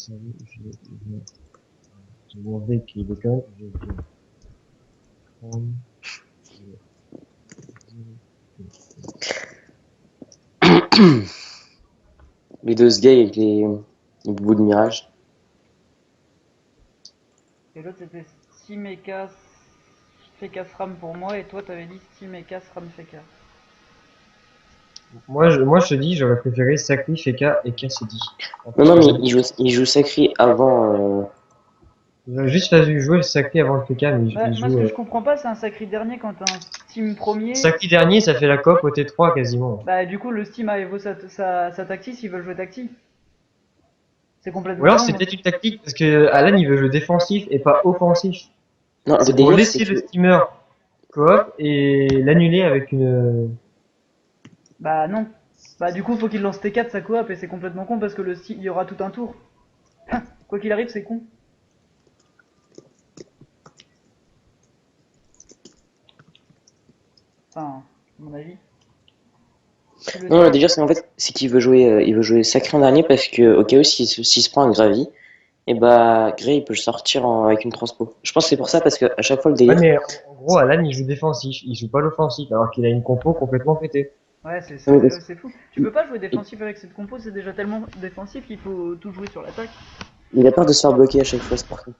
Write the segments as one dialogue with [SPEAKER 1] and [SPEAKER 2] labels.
[SPEAKER 1] je m'en vais qui déconne, je viens prendre
[SPEAKER 2] Les deux ce gars avec les bouts de mirage.
[SPEAKER 3] Et l'autre c'était Steam Eka Feka SRAM pour moi, et toi t'avais dit Steam Eka SRAM Feka.
[SPEAKER 1] moi, je te dis, j'aurais préféré Sakri, Feka et Cassidy.
[SPEAKER 2] Non, non, mais il joue Sacré avant.
[SPEAKER 1] J'aurais juste fallu jouer le Sakri avant le Feka, mais
[SPEAKER 3] Ouais,
[SPEAKER 1] il
[SPEAKER 3] moi ce
[SPEAKER 1] joue,
[SPEAKER 3] que je comprends pas, c'est un sacré dernier quand t'as un Steam premier.
[SPEAKER 1] Sakri dernier, ça fait la coop au T3 quasiment.
[SPEAKER 3] Bah du coup le Steam a évo sa tactique s'ils veulent jouer tactique. C'est
[SPEAKER 1] Ou
[SPEAKER 3] complètement
[SPEAKER 1] alors
[SPEAKER 3] con.
[SPEAKER 1] c'est peut-être une tactique, parce que Alan il veut jouer défensif et pas offensif.
[SPEAKER 2] Non, le
[SPEAKER 1] C'est pour
[SPEAKER 2] délire, c'est
[SPEAKER 1] laisser le
[SPEAKER 2] que.
[SPEAKER 1] steamer coop et l'annuler avec une...
[SPEAKER 3] Bah non. Bah du coup faut qu'il lance T4 sa coop et c'est complètement con parce que le Steam il y aura tout un tour. Quoi qu'il arrive c'est con. Enfin, à mon avis. Si le
[SPEAKER 2] Non, le
[SPEAKER 3] Steam...
[SPEAKER 2] délire, c'est en fait, c'est qu'il veut jouer Sacré en dernier parce que, au cas où, s'il se prend un Gravi, et bah, Grey, il peut le sortir avec une transpo. Je pense que c'est pour ça, parce que à chaque fois, le
[SPEAKER 1] Ouais
[SPEAKER 2] délire.
[SPEAKER 1] mais en gros Alan il joue défensif, il joue pas l'offensif alors qu'il a une compo complètement pétée.
[SPEAKER 3] Ouais,
[SPEAKER 2] Non, mais parce
[SPEAKER 3] c'est fou. Tu peux pas jouer
[SPEAKER 2] qu'il
[SPEAKER 3] défensif avec cette compo, c'est déjà tellement défensif qu'il faut tout jouer sur l'attaque.
[SPEAKER 2] il a peur de se faire bloquer à chaque fois, c'est pour ça.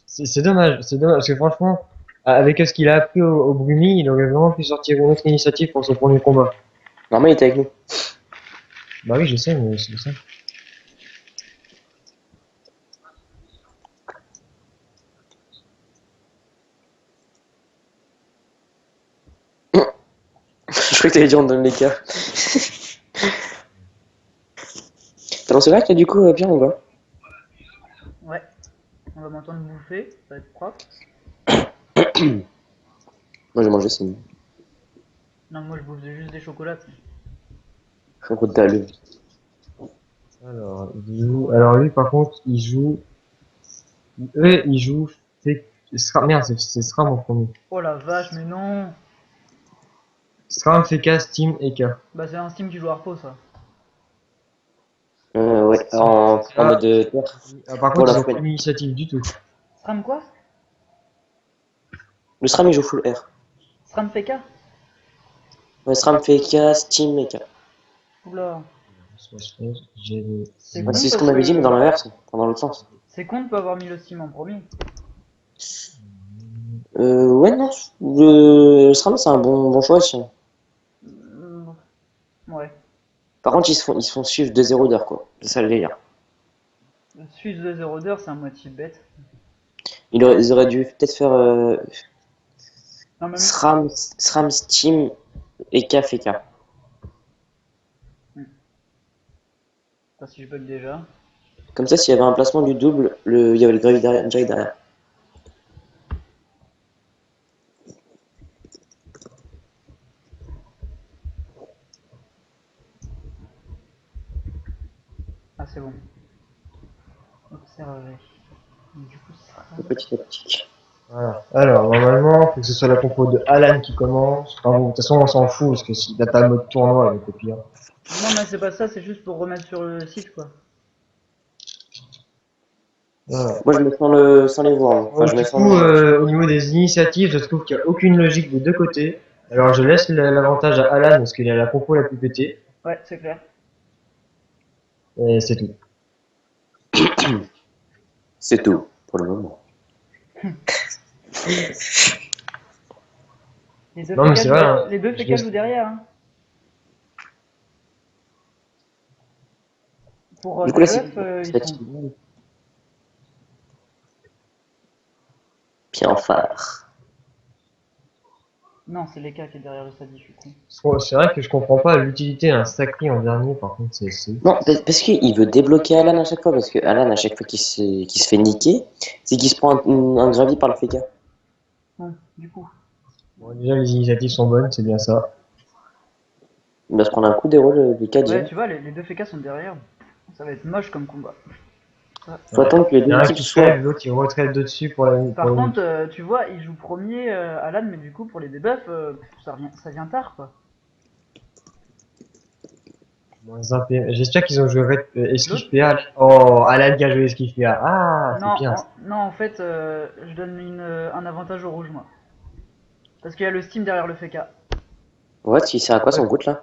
[SPEAKER 1] C'est dommage, parce que franchement, avec ce qu'il a appris au Brumi, il aurait vraiment pu sortir une autre initiative pour son premier combat.
[SPEAKER 2] Normalement, il était avec nous.
[SPEAKER 1] Bah oui je sais, mais c'est ça.
[SPEAKER 2] Je crois que t'allais dire on donne les cas. T'as lancé là, toi, du coup, Pierre, ou pas?
[SPEAKER 3] Ouais, on va m'entendre bouffer, ça va être propre.
[SPEAKER 2] Moi, j'ai mangé, c'est une
[SPEAKER 3] Non, moi je bouffe juste des chocolats.
[SPEAKER 2] route.
[SPEAKER 1] Alors lui par contre, il joue, merde, c'est SRAM en premier.
[SPEAKER 3] Oh la vache, mais non.
[SPEAKER 1] SRAM, FK, Steam, EK.
[SPEAKER 3] Bah c'est un Steam qui joue Harpo ça.
[SPEAKER 2] Ouais, en
[SPEAKER 1] Ah,
[SPEAKER 2] mode terre.
[SPEAKER 1] par
[SPEAKER 2] Pour
[SPEAKER 1] contre,
[SPEAKER 2] la
[SPEAKER 1] ils ont
[SPEAKER 2] semaine.
[SPEAKER 1] pas d'initiative du tout.
[SPEAKER 3] SRAM quoi?
[SPEAKER 2] Le SRAM, il joue full R.
[SPEAKER 3] SRAM FK?
[SPEAKER 2] Ouais, SRAM fait K, Steam et K.
[SPEAKER 3] Oula. C'est
[SPEAKER 2] Ouais,
[SPEAKER 3] con
[SPEAKER 2] c'est ce qu'on
[SPEAKER 3] parce
[SPEAKER 2] m'avait dit, mais dans
[SPEAKER 3] que...
[SPEAKER 2] l'inverse, enfin, dans l'autre sens.
[SPEAKER 3] C'est con de pas avoir mis le Steam en premier.
[SPEAKER 2] Ouais, non, le SRAM, c'est un bon choix aussi.
[SPEAKER 3] Ouais.
[SPEAKER 2] Par contre, ils se font suivre 2-0 d'heure, quoi. C'est ça le délire.
[SPEAKER 3] Le Suisse de 0 d'heure, c'est un moitié bête.
[SPEAKER 2] Ils auraient dû peut-être faire
[SPEAKER 3] Non, même.
[SPEAKER 2] SRAM, Steam et K fait K.
[SPEAKER 3] Pas si je bug déjà.
[SPEAKER 2] Comme ça, s'il y avait un placement du double, il y avait le Gravy direct derrière.
[SPEAKER 3] Ah, c'est bon. Observer. Du coup, SRAM.
[SPEAKER 2] Petit à petit.
[SPEAKER 1] Voilà. Alors, normalement, faut que ce soit la compo de Alan qui commence. Enfin bon, de toute façon, on s'en fout, parce que s'il n'a pas le mode tournoi, avec au pire.
[SPEAKER 3] Non, mais c'est pas ça, c'est juste pour remettre sur le site quoi.
[SPEAKER 1] Voilà.
[SPEAKER 2] Moi, je me sans les voir. Enfin, je me
[SPEAKER 1] Du
[SPEAKER 2] sens.
[SPEAKER 1] coup, au niveau des initiatives, je trouve qu'il n'y a aucune logique des deux côtés. Alors, je laisse l'avantage à Alan, parce qu'il a la compo la plus pétée.
[SPEAKER 3] Ouais, c'est clair.
[SPEAKER 1] Et c'est tout.
[SPEAKER 2] C'est tout, pour le moment.
[SPEAKER 3] Les deux
[SPEAKER 1] Non, mais
[SPEAKER 3] FK
[SPEAKER 1] c'est vrai, hein.
[SPEAKER 3] les deux
[SPEAKER 1] Je
[SPEAKER 3] FK
[SPEAKER 1] laisse-
[SPEAKER 3] jouent derrière. Hein. Pour
[SPEAKER 2] Du coup, là, c'est
[SPEAKER 3] DEF, ils sont.
[SPEAKER 2] bien phare.
[SPEAKER 3] Non, c'est l'EK qui est derrière le Sadi, je suis con.
[SPEAKER 1] C'est vrai que je comprends pas l'utilité d'un sacré en dernier, par contre, c'est...
[SPEAKER 2] Non, parce qu'il veut débloquer Alan à chaque fois, parce que Alan, à chaque fois qu'il se fait niquer, c'est qu'il se prend un gravi par le FK.
[SPEAKER 3] Bon, du coup.
[SPEAKER 1] Bon, déjà, les initiatives sont bonnes, c'est bien ça.
[SPEAKER 2] Il va se prendre un coup d'héros, le K
[SPEAKER 3] Ouais,
[SPEAKER 2] direct.
[SPEAKER 3] tu vois, les deux FK sont derrière. Ça va être moche comme combat.
[SPEAKER 2] Faut attendre que les
[SPEAKER 1] Il y
[SPEAKER 2] deux
[SPEAKER 1] en a un
[SPEAKER 2] équipes
[SPEAKER 1] qui crève,
[SPEAKER 2] soient.
[SPEAKER 1] l'autre qui retraite de dessus pour la...
[SPEAKER 3] Par contre, tu vois, il joue premier Alan, mais du coup, pour les debuffs, ça vient tard quoi.
[SPEAKER 1] Moins 1 PM. J'espère qu'ils ont joué Esquive PA. Oh, Alan qui a joué Esquive PA. Ah, c'est
[SPEAKER 3] Non,
[SPEAKER 1] bien.
[SPEAKER 3] non, en fait, je donne un avantage au rouge, moi. Parce qu'il y a le Steam derrière le FK.
[SPEAKER 2] What, il sert à quoi son
[SPEAKER 1] Ouais.
[SPEAKER 2] goût là?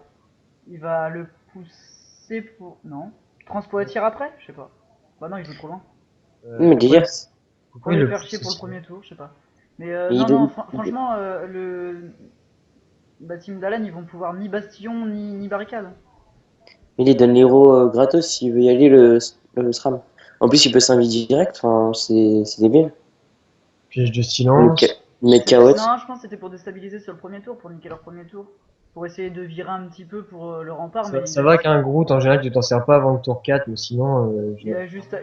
[SPEAKER 3] Il va le pousser pour... Non. Transpo à tir après? Je sais pas. Bah non, il joue trop loin.
[SPEAKER 2] Mais
[SPEAKER 1] Pourquoi,
[SPEAKER 2] délire.
[SPEAKER 3] Pour
[SPEAKER 1] pourquoi il
[SPEAKER 3] le
[SPEAKER 1] le
[SPEAKER 3] faire chier
[SPEAKER 1] pousse
[SPEAKER 3] pour le
[SPEAKER 1] aussi?
[SPEAKER 3] premier tour, je sais pas. Mais
[SPEAKER 2] Il
[SPEAKER 3] non, non,
[SPEAKER 2] donne,
[SPEAKER 3] franchement, la team d'Alan, ils vont pouvoir ni bastion, ni barricade.
[SPEAKER 2] il donne l'héros gratos s'il veut y aller le SRAM. En plus, il peut s'inviter direct, enfin, c'est débile.
[SPEAKER 1] Piège de
[SPEAKER 2] Le,
[SPEAKER 1] silence.
[SPEAKER 2] le caotte.
[SPEAKER 3] Non, je pense que c'était pour déstabiliser sur le premier tour, pour niquer leur premier tour. Pour essayer de virer un petit peu pour le rempart, mais
[SPEAKER 1] Ça va qu'un Groot, en général, tu t'en sers pas avant le tour 4, mais sinon,
[SPEAKER 3] il a juste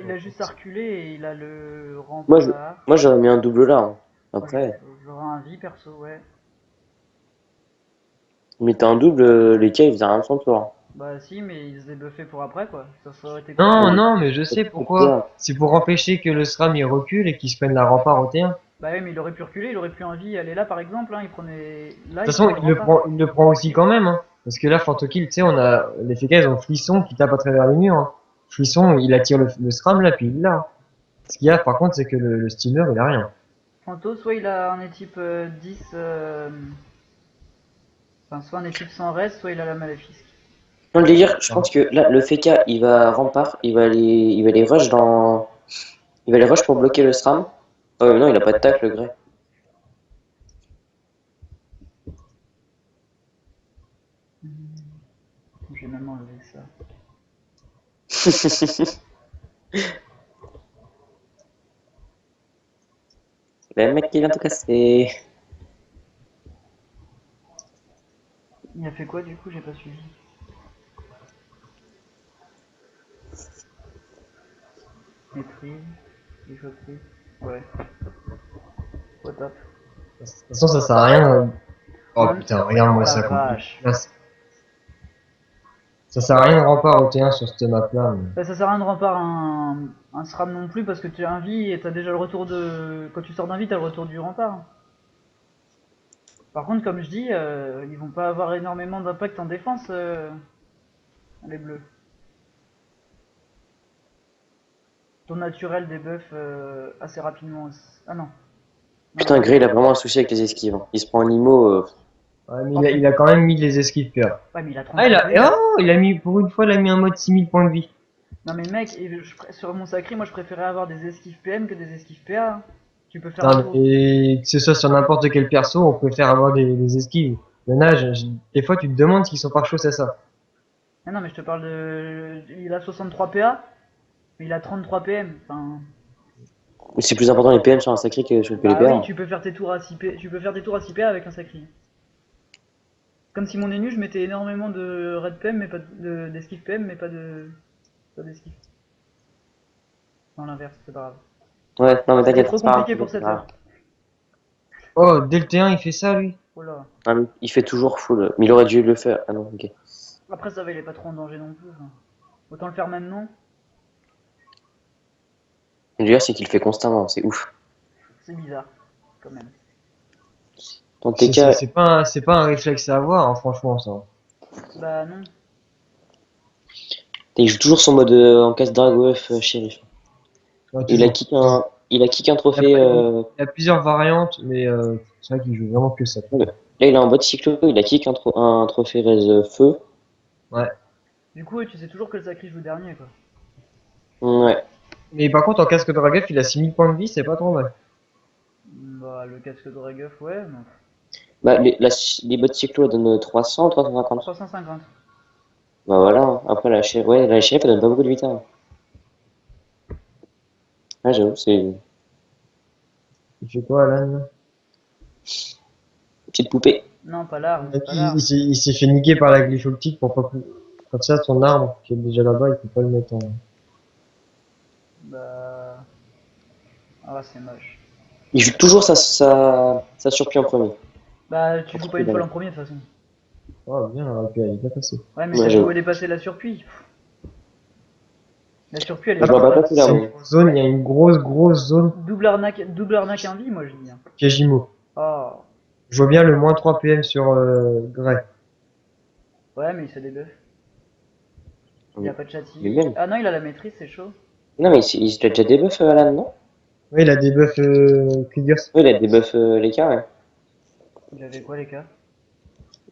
[SPEAKER 3] à reculer et il a le
[SPEAKER 2] Moi, je,
[SPEAKER 3] rempart.
[SPEAKER 2] moi, j'aurais mis un double là, hein.
[SPEAKER 3] Moi,
[SPEAKER 2] Après,
[SPEAKER 3] j'aurais un vie perso, ouais.
[SPEAKER 2] mais t'as un double, les cas, ils faisaient rien de son tour.
[SPEAKER 3] Bah si, mais il se débuffait pour après, quoi. Ça aurait été con.
[SPEAKER 1] non,
[SPEAKER 2] Oui,
[SPEAKER 1] non, mais je sais pourquoi. C'est pour empêcher que le SRAM il recule et qu'il se prenne la rempart au T1. De
[SPEAKER 3] Bah oui, mais il aurait pu reculer, il aurait pu un vie aller là, par exemple. Hein, il prenait... Là,
[SPEAKER 1] toute
[SPEAKER 3] il
[SPEAKER 1] façon,
[SPEAKER 3] prenait le rempart.
[SPEAKER 1] il le prend aussi quand même, hein. Parce que là, Fantokill, tu sais, on a, les FK, ils ont Frisson qui tape à travers les murs, hein. Frisson, il attire le SRAM là, puis il l'a. Ce qu'il y a, par contre, c'est que le steamer, il a rien.
[SPEAKER 3] Fanto, soit il a un équipe 10... Enfin, soit un équipe sans reste, soit il a la maléfique.
[SPEAKER 2] Non, le délire, je
[SPEAKER 1] Ah.
[SPEAKER 2] pense que là, le FK, il va rempart, il va les rush il va les rush pour bloquer le SRAM. Oh, mais non, il a pas de tacle, le Grey.
[SPEAKER 3] J'ai même enlevé ça.
[SPEAKER 2] Le mec qui vient tout casser.
[SPEAKER 3] Il a fait quoi du coup? J'ai pas suivi. Maîtrise, défautrise. Ouais. Au top.
[SPEAKER 1] De toute façon, ça sert à rien. Oh
[SPEAKER 3] Non,
[SPEAKER 1] putain, regarde-moi
[SPEAKER 3] oh la
[SPEAKER 1] ça.
[SPEAKER 3] vache.
[SPEAKER 1] Ça sert à rien de rempart au T1 sur cette map là.
[SPEAKER 3] Bah, ça sert à rien de rempart un SRAM non plus parce que tu as un vie et t'as déjà le retour de. Quand tu sors d'un vie, t'as le retour du rempart. Par contre, comme je dis, ils vont pas avoir énormément d'impact en défense, les bleus. Ton naturel débuff assez rapidement aussi. Ah non.
[SPEAKER 2] Putain, Grey, il a vraiment un souci avec les esquives, hein. Il se prend un IMO.
[SPEAKER 1] Ouais, mais il a quand même mis les esquives PA.
[SPEAKER 3] Ouais, mais il a
[SPEAKER 1] Ah,
[SPEAKER 3] 33 PA.
[SPEAKER 1] il a mis, pour une fois, il a mis un mode 6000 points de vie.
[SPEAKER 3] Non mais mec, sur mon sacré, moi je préférais avoir des esquives PM que des esquives PA. Tu peux faire un
[SPEAKER 1] Putain,
[SPEAKER 3] tour.
[SPEAKER 1] et que ce soit sur n'importe quel perso, on préfère avoir des esquives. Il y en a, des fois, tu te demandes s'ils sont pas chauds, c'est ça.
[SPEAKER 3] Ah non mais je te parle de... Il a 63 PA, mais il a 33 PM. Enfin...
[SPEAKER 2] C'est plus important les PM sur un sacré que sur le
[SPEAKER 3] Bah
[SPEAKER 2] PLPA,
[SPEAKER 3] oui,
[SPEAKER 2] hein.
[SPEAKER 3] tu peux faire tes tours à 6 PA, tu peux faire des tours à 6 PA avec un sacré. Comme si mon énu, je mettais énormément de red PM, mais pas d'esquive PM, mais pas d'esquive. Non, l'inverse, c'est pas grave.
[SPEAKER 2] Ouais, non, mais
[SPEAKER 3] C'était
[SPEAKER 2] t'inquiète,
[SPEAKER 3] trop
[SPEAKER 2] c'est pas grave,
[SPEAKER 3] compliqué pour
[SPEAKER 2] c'est
[SPEAKER 3] cette
[SPEAKER 2] pas
[SPEAKER 3] heure.
[SPEAKER 2] grave.
[SPEAKER 1] Oh, dès le T1, il fait ça, lui.
[SPEAKER 3] Oh là.
[SPEAKER 2] Ah, mais il fait toujours full. Mais il aurait dû le faire. Ah non, ok.
[SPEAKER 3] Après ça va, il est pas trop en danger non plus. Enfin. Autant le faire maintenant,
[SPEAKER 2] Le délire, c'est qu'il le fait constamment, c'est ouf.
[SPEAKER 3] c'est bizarre, quand même.
[SPEAKER 2] Dans TK,
[SPEAKER 1] C'est pas un réflexe à avoir, hein, franchement, ça.
[SPEAKER 3] Bah non.
[SPEAKER 2] il joue toujours son mode en casse Dragof shérif.
[SPEAKER 1] Ouais,
[SPEAKER 2] Il a
[SPEAKER 1] toujours.
[SPEAKER 2] kick un, il a kick un trophée.
[SPEAKER 1] Il y a plusieurs variantes, mais c'est vrai qu'il joue vraiment que ça.
[SPEAKER 2] Là, il a un bot cyclo, il a kick un trophée raise feu.
[SPEAKER 1] Ouais.
[SPEAKER 3] Du coup, tu sais toujours que le sacré joue dernier, quoi.
[SPEAKER 2] Ouais.
[SPEAKER 1] Mais par contre, en casque de Ragaf, il a 6000 points de vie, c'est pas trop mal.
[SPEAKER 3] Bah, le casque de Draguff, ouais, non.
[SPEAKER 2] Bah, les bots cyclo elles donnent 300, 350.
[SPEAKER 3] 350.
[SPEAKER 2] Bah voilà, hein. Après la shérif elle donne pas beaucoup de vita, hein. Ah, j'avoue, c'est une
[SPEAKER 1] Il fait quoi, Alan?
[SPEAKER 2] petite poupée.
[SPEAKER 3] Non, pas l'arme, pas l'arme.
[SPEAKER 1] Il s'est fait niquer par la glyphotique pour pas quand ça, son arbre qui est déjà là-bas, il peut pas le mettre en.
[SPEAKER 3] Bah... Ah, c'est moche.
[SPEAKER 2] Il joue toujours sa surpie en premier.
[SPEAKER 3] Bah, tu joues pas une fois en premier, de toute façon.
[SPEAKER 1] Oh, bien, la RPA, il est bien passé.
[SPEAKER 3] Ouais, mais
[SPEAKER 2] Ouais,
[SPEAKER 3] t'as
[SPEAKER 2] j'avoue.
[SPEAKER 3] joué dépasser la surpie. La surpie, elle
[SPEAKER 2] Ah,
[SPEAKER 3] est
[SPEAKER 2] je vois pas
[SPEAKER 3] juste...
[SPEAKER 2] passer là,
[SPEAKER 1] C'est
[SPEAKER 2] moi.
[SPEAKER 1] une zone, il y a une grosse zone
[SPEAKER 3] Double arnaque un vie, moi, je dis. Hein.
[SPEAKER 1] Kajimo.
[SPEAKER 3] Oh.
[SPEAKER 1] Je vois bien le moins 3 PM sur Grey.
[SPEAKER 3] Ouais, mais il se débuff. Il a pas de châti.
[SPEAKER 2] Mais même.
[SPEAKER 3] Ah non, il a la maîtrise, c'est chaud.
[SPEAKER 2] Non, mais il a déjà des buffs, Alan, non?
[SPEAKER 1] Oui, il a des buffs Kriegers.
[SPEAKER 2] Oui, il a des buffs les cas, ouais.
[SPEAKER 3] Il avait quoi, les cas?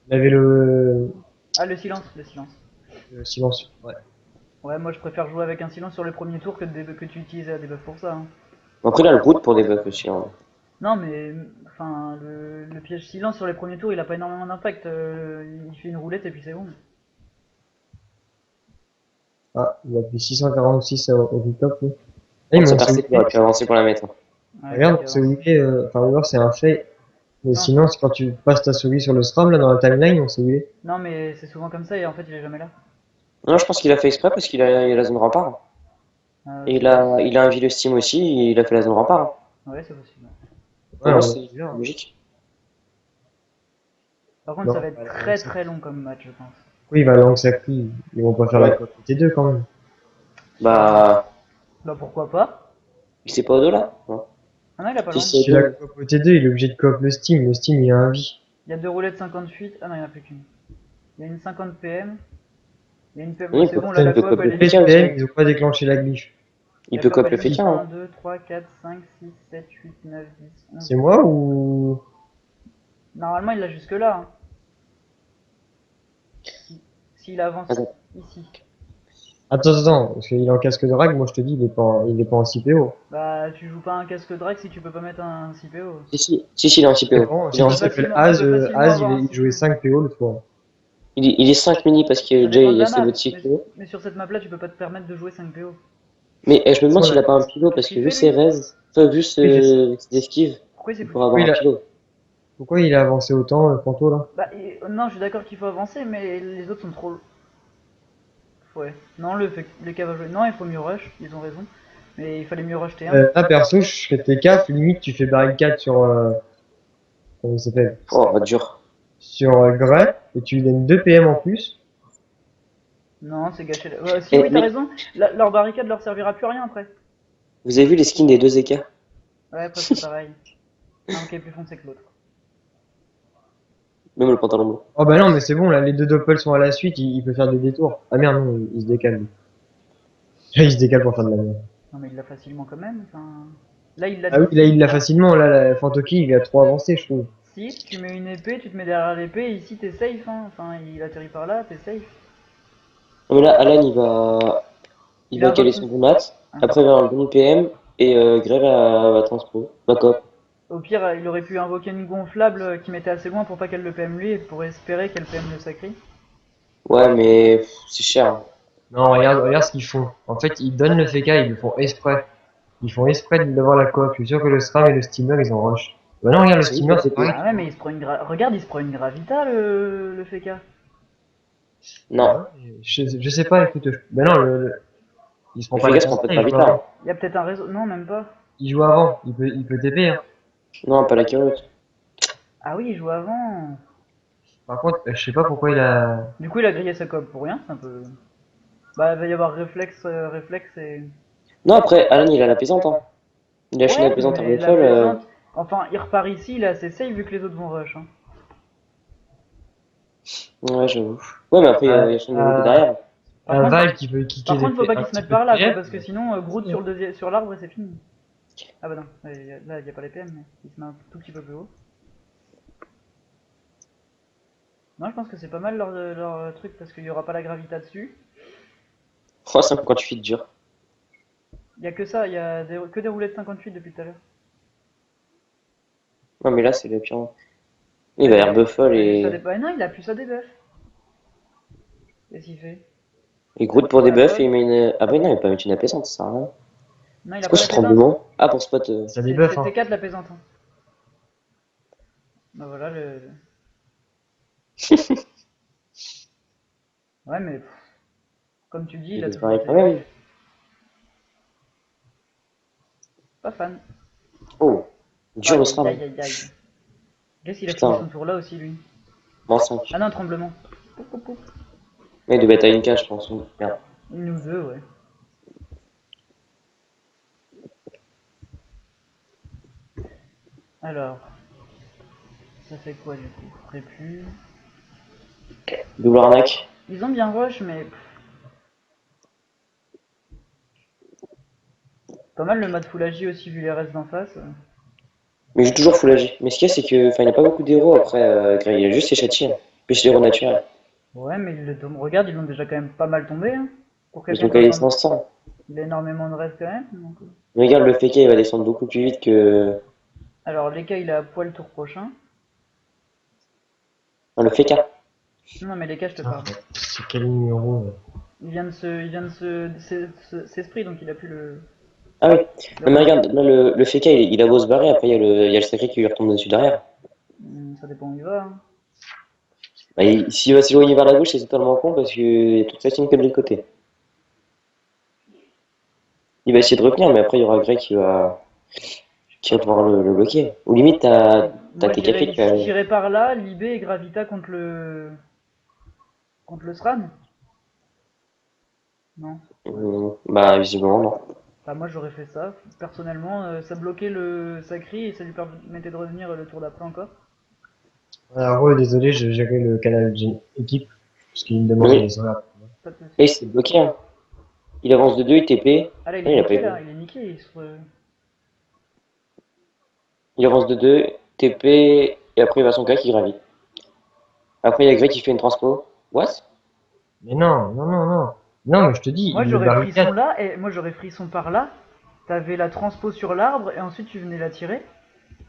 [SPEAKER 1] Il avait
[SPEAKER 3] Ah, le silence, le silence.
[SPEAKER 1] le silence. Ouais.
[SPEAKER 3] Ouais, moi je préfère jouer avec un silence sur le premier tour que tu utilises la debuff pour ça. Hein.
[SPEAKER 2] Après, il a le Groot pour des buffs aussi. Hein.
[SPEAKER 3] Non, mais enfin, le piège silence sur les premiers tours, il a pas énormément d'impact. Il fait une roulette et puis c'est bon.
[SPEAKER 1] Ah, il a fait 646 au top. Lui. Ah,
[SPEAKER 2] Donc,
[SPEAKER 1] ils
[SPEAKER 2] ça
[SPEAKER 1] m'ont
[SPEAKER 2] percé qu'il aurait pu avancer pour la mettre.
[SPEAKER 3] Ouais,
[SPEAKER 1] Regarde,
[SPEAKER 3] donc,
[SPEAKER 1] c'est ouillé, enfin, ou alors c'est un fait. Mais
[SPEAKER 3] Non.
[SPEAKER 1] sinon, c'est quand tu passes ta souris sur le SRAM, là, dans la timeline, on s'est ouillé.
[SPEAKER 3] non, mais c'est souvent comme ça et en fait, il est jamais là.
[SPEAKER 2] Non, je pense qu'il a fait exprès parce qu'il a la zone rempart. Et il a un le Steam aussi, et il a fait la zone rempart.
[SPEAKER 3] Ouais, c'est possible.
[SPEAKER 2] Pour moi,
[SPEAKER 1] Ouais,
[SPEAKER 2] c'est
[SPEAKER 1] bien.
[SPEAKER 2] logique.
[SPEAKER 3] Par contre,
[SPEAKER 1] Non,
[SPEAKER 3] ça va être
[SPEAKER 1] ouais,
[SPEAKER 3] très
[SPEAKER 1] c'est-
[SPEAKER 3] très long comme match, je pense.
[SPEAKER 1] Oui, bah, long sacré, ils vont pas faire la
[SPEAKER 2] Ouais.
[SPEAKER 1] coop T2 quand même.
[SPEAKER 2] Bah,
[SPEAKER 3] Bah pourquoi pas?
[SPEAKER 2] c'est pas au-delà. Non.
[SPEAKER 3] Ah non, il a pas
[SPEAKER 2] Si
[SPEAKER 3] loin.
[SPEAKER 2] c'est
[SPEAKER 1] Si la
[SPEAKER 2] au-delà.
[SPEAKER 1] coop T2, il est obligé de coop le Steam. Le Steam, il a un vie.
[SPEAKER 3] Il y a deux roulettes 58. Ah non, il n'y en a plus qu'une. Il y a une 50 PM. Il y a une PM.
[SPEAKER 2] Oui,
[SPEAKER 3] Ouais,
[SPEAKER 2] il
[SPEAKER 3] c'est
[SPEAKER 2] peut,
[SPEAKER 3] bon, là,
[SPEAKER 2] il
[SPEAKER 3] la
[SPEAKER 2] peut
[SPEAKER 3] coop,
[SPEAKER 2] coop
[SPEAKER 3] elle
[SPEAKER 2] le
[SPEAKER 3] est
[SPEAKER 1] Les
[SPEAKER 2] Fétia
[SPEAKER 3] limite.
[SPEAKER 2] aussi.
[SPEAKER 1] PM, ils ont pas déclenché la glyphe.
[SPEAKER 2] Il
[SPEAKER 3] La
[SPEAKER 2] peut
[SPEAKER 3] coop,
[SPEAKER 2] coop
[SPEAKER 3] elle
[SPEAKER 2] le
[SPEAKER 3] est limite.
[SPEAKER 2] Fétia.
[SPEAKER 3] 1,
[SPEAKER 2] Hein.
[SPEAKER 3] 2, 3, 4, 5, 6, 7, 8, 9, 10, 11.
[SPEAKER 1] C'est moi ou...
[SPEAKER 3] Normalement, il l'a jusque là. Hein. S'il avance
[SPEAKER 2] Attends.
[SPEAKER 3] ici.
[SPEAKER 1] Attends, parce qu'il est en casque de rag, moi je te dis, il est pas en CPO.
[SPEAKER 3] Bah, tu joues pas un casque drag si tu peux pas mettre un 6 PO.
[SPEAKER 2] Si, il est en
[SPEAKER 1] C'est
[SPEAKER 2] CPO.
[SPEAKER 1] bon,
[SPEAKER 2] Il est,
[SPEAKER 1] si
[SPEAKER 2] en-
[SPEAKER 1] tu s'appelle Az,
[SPEAKER 3] facilement
[SPEAKER 1] Az,
[SPEAKER 3] avoir un
[SPEAKER 1] il
[SPEAKER 3] 6
[SPEAKER 1] jouait
[SPEAKER 3] PO.
[SPEAKER 1] 5 PO le soir.
[SPEAKER 2] il est 5 mini parce que
[SPEAKER 3] Ça
[SPEAKER 2] Jay,
[SPEAKER 3] dépend de
[SPEAKER 2] il a
[SPEAKER 3] la
[SPEAKER 2] ses
[SPEAKER 3] map.
[SPEAKER 2] votes 6 PO.
[SPEAKER 3] Mais sur cette map là, tu peux pas te permettre de jouer 5 PO.
[SPEAKER 2] Mais je me demande
[SPEAKER 1] Voilà.
[SPEAKER 2] s'il a pas un pilo parce
[SPEAKER 3] Qu'est-ce
[SPEAKER 2] que
[SPEAKER 3] qu'il
[SPEAKER 2] vu
[SPEAKER 3] fait
[SPEAKER 2] ses
[SPEAKER 3] lui?
[SPEAKER 2] raises, enfin, vu
[SPEAKER 1] Oui, je sais.
[SPEAKER 2] ses esquives,
[SPEAKER 3] Pourquoi il s'est
[SPEAKER 2] il
[SPEAKER 3] foutu?
[SPEAKER 2] pourrait avoir un pilo.
[SPEAKER 3] Pourquoi
[SPEAKER 1] il a avancé autant, Panto, là?
[SPEAKER 3] Bah, non, je suis d'accord qu'il faut avancer, mais les autres sont trop. Ouais. Non, les cas va jouer. Non, il faut mieux rush, ils ont raison. Mais il fallait mieux rush T1.
[SPEAKER 1] Là, perso, je serais TKF, limite, tu fais barricade sur, comment il s'appelle?
[SPEAKER 2] Oh, dur.
[SPEAKER 1] Sur Grey, et tu lui donnes 2 PM en plus.
[SPEAKER 3] Non, c'est gâché. Si,
[SPEAKER 2] Et,
[SPEAKER 3] oui, t'as
[SPEAKER 2] mais
[SPEAKER 3] raison. Leur barricade leur servira plus à rien après.
[SPEAKER 2] vous avez vu les skins des deux EK?
[SPEAKER 3] Ouais, presque pareil. Un qui est plus foncé que l'autre.
[SPEAKER 2] Même le pantalon bleu.
[SPEAKER 1] Oh bah non, mais c'est bon, là, les deux doppels sont à la suite, il peut faire des détours. Ah merde, non, il se décale. Lui. Là, il se décale pour faire de la merde.
[SPEAKER 3] Non, mais il l'a facilement quand même. Enfin... Là, il l'a.
[SPEAKER 1] Ah oui, là, il l'a facilement, là, la Fantoki, il a trop avancé, je trouve.
[SPEAKER 3] Si, tu mets une épée, tu te mets derrière l'épée, ici t'es safe. Hein. Enfin, il atterrit par là, t'es safe.
[SPEAKER 2] Non, mais là, Alan, il
[SPEAKER 3] Il
[SPEAKER 2] va caler
[SPEAKER 3] invoque.
[SPEAKER 2] son mat.
[SPEAKER 3] Ah.
[SPEAKER 2] Après, il va avoir le bon PM. Et Grey va transpo. Va cop.
[SPEAKER 3] Au pire, il aurait pu invoquer une gonflable qui mettait assez loin pour pas qu'elle le PM lui et pour espérer qu'elle PM le sacré.
[SPEAKER 2] Ouais, mais c'est cher.
[SPEAKER 1] Non, regarde ce qu'ils font. En fait, ils donnent le FK, ils le font exprès. Ils font exprès d'avoir la coop. Je suis sûr que le SRAM et le steamer, ils ont rush. Bah non, regarde, le
[SPEAKER 2] C'est
[SPEAKER 1] steamer,
[SPEAKER 2] oui,
[SPEAKER 1] c'est pareil.
[SPEAKER 3] Ah ouais, mais il se prend regarde, il se prend une gravita le FK.
[SPEAKER 2] Non.
[SPEAKER 1] Je sais pas, écoute. Bah non, il se prend
[SPEAKER 2] Le
[SPEAKER 1] pas la
[SPEAKER 2] Vegas prend pas de
[SPEAKER 1] il joue
[SPEAKER 2] gravita.
[SPEAKER 1] avant.
[SPEAKER 3] Il y a peut-être un réseau. Non, même pas.
[SPEAKER 1] Il joue avant, il peut TP. Hein.
[SPEAKER 2] Non, pas la carotte.
[SPEAKER 3] Ah oui, il joue avant.
[SPEAKER 1] Par contre, je sais pas pourquoi il a.
[SPEAKER 3] Du coup, il a grillé sa coop pour rien, c'est un peu. Bah, il va y avoir réflexe et.
[SPEAKER 2] Non, après, Alan, il a la pesante. Hein. Il a acheté la
[SPEAKER 3] Ouais,
[SPEAKER 2] pesante à
[SPEAKER 3] mais la
[SPEAKER 2] Ruffle.
[SPEAKER 3] plaisante. Enfin, il repart ici, il est assez safe vu que les autres vont rush. Hein.
[SPEAKER 2] Ouais, j'avoue. Ouais, mais après, il y a son niveau derrière.
[SPEAKER 3] Par
[SPEAKER 1] Un
[SPEAKER 3] contre-
[SPEAKER 1] Val qui veut kicker
[SPEAKER 3] Par contre, faut pas
[SPEAKER 1] un
[SPEAKER 3] qu'il se
[SPEAKER 1] petit
[SPEAKER 3] mette
[SPEAKER 1] peu
[SPEAKER 3] par là,
[SPEAKER 1] de
[SPEAKER 3] quoi,
[SPEAKER 1] PM.
[SPEAKER 3] parce que sinon, Groot sur l'arbre et c'est fini. Ah bah non, là, il y a pas les PM, mais il se met un tout petit peu plus haut. Non, je pense que c'est pas mal leur truc parce qu'il y aura pas la gravita dessus.
[SPEAKER 2] Oh, c'est un peu quand tu fais dur.
[SPEAKER 3] Il y a que ça, il y a que des roulettes 58 depuis tout à l'heure.
[SPEAKER 2] Non, mais là, c'est le pire. Il va y avoir Buffle
[SPEAKER 3] Ça
[SPEAKER 2] et
[SPEAKER 3] dépend. Ah non, il a plus sa debuff. Qu'est-ce qu'il fait?
[SPEAKER 2] Groot pour des buffs et il met une. Ah, bah non, il va pas mettre une apaisante, ça sert à rien.
[SPEAKER 3] Non, il
[SPEAKER 2] C'est
[SPEAKER 3] a
[SPEAKER 2] quoi
[SPEAKER 3] pas
[SPEAKER 2] ce
[SPEAKER 3] la pesante.
[SPEAKER 2] tremblement? Ah, pour spot.
[SPEAKER 1] Ça débuff, hein.
[SPEAKER 3] C'est T4 la pesante. Hein. Bah voilà le. Ouais, mais comme tu dis, il a
[SPEAKER 2] Il
[SPEAKER 3] toujours
[SPEAKER 2] pareil
[SPEAKER 3] été
[SPEAKER 2] quand même.
[SPEAKER 3] pas fan.
[SPEAKER 2] Oh, dur le
[SPEAKER 3] Aïe
[SPEAKER 2] SRAM.
[SPEAKER 3] aïe aïe aïe. Qu'est-ce qu'il a
[SPEAKER 2] Putain.
[SPEAKER 3] fini son tour là aussi lui?
[SPEAKER 2] Moins 5.
[SPEAKER 3] Ah non, tremblement. Poup, poup, poup.
[SPEAKER 2] Mais il devait être à une cage, je pense. Merde.
[SPEAKER 3] Il nous veut, ouais. Alors, ça fait quoi du coup? Prépu.
[SPEAKER 2] Double arnaque.
[SPEAKER 3] Ils ont bien rush, mais Pas mal le mat full agi aussi vu les restes d'en face.
[SPEAKER 2] Mais il joue toujours full agi. Mais ce qu'il y a, c'est que, enfin, il n'y a pas beaucoup d'héros après, Grey. Il y a juste ses châtiers. Plus l'héros naturel.
[SPEAKER 3] Ouais, mais regarde, ils l'ont déjà quand même pas mal tombé. Hein. Pour
[SPEAKER 2] Ils
[SPEAKER 3] quelqu'un
[SPEAKER 2] ont
[SPEAKER 3] qui a
[SPEAKER 2] qu'à les
[SPEAKER 3] autant de...
[SPEAKER 2] 500.
[SPEAKER 3] Il a énormément de restes quand même. Donc...
[SPEAKER 2] Mais regarde, le FK, il va descendre beaucoup plus vite que.
[SPEAKER 3] Alors, Leka, il est à poil tour prochain.
[SPEAKER 2] Non, le FK.
[SPEAKER 3] Non, mais Leka, je te parle.
[SPEAKER 1] C'est quel numéro
[SPEAKER 3] s'esprit, donc il a plus le.
[SPEAKER 2] Ah oui. Non, mais regarde, là, le FK, il a beau se barrer, après, il y a le sacré qui lui retombe dessus derrière.
[SPEAKER 3] Ça dépend où il va. Hein.
[SPEAKER 2] Bah, s'il va s'éloigner vers la gauche, c'est totalement con parce qu'il y a toute sa team que de l'autre côté. Il va essayer de revenir, mais après, il y aura Grey qui va pouvoir le bloquer. Ou limite, t'as
[SPEAKER 3] Moi,
[SPEAKER 2] tes cafés qui va.
[SPEAKER 3] j'irais par là, Libé et Gravita contre le SRAM. Non.
[SPEAKER 2] Bah, visiblement, non.
[SPEAKER 3] Bah, moi, j'aurais fait ça. Personnellement, ça bloquait le Sacri et ça lui permettait de revenir le tour d'après encore.
[SPEAKER 1] Alors, désolé, je gérais le canal équipe, parce qu'il me demandait
[SPEAKER 2] Oui.
[SPEAKER 1] les horaires.
[SPEAKER 3] Pas de soucis.
[SPEAKER 2] Et il s'est bloqué, hein. Il avance de 2, il TP.
[SPEAKER 3] Ah là, il
[SPEAKER 2] Ah,
[SPEAKER 3] est
[SPEAKER 2] il a pas
[SPEAKER 3] niqué
[SPEAKER 2] eu.
[SPEAKER 3] là, il est niqué.
[SPEAKER 2] Il avance de 2, TP, et après il va son gars qui gravit. Après il y a Grey qui fait une transpo. What?
[SPEAKER 1] Mais non, non, non, non. Non, mais je te dis,
[SPEAKER 3] Moi,
[SPEAKER 1] il le
[SPEAKER 3] j'aurais frisson
[SPEAKER 1] barricade.
[SPEAKER 3] là, et moi, j'aurais frisson par là. T'avais la transpo sur l'arbre, et ensuite tu venais la tirer.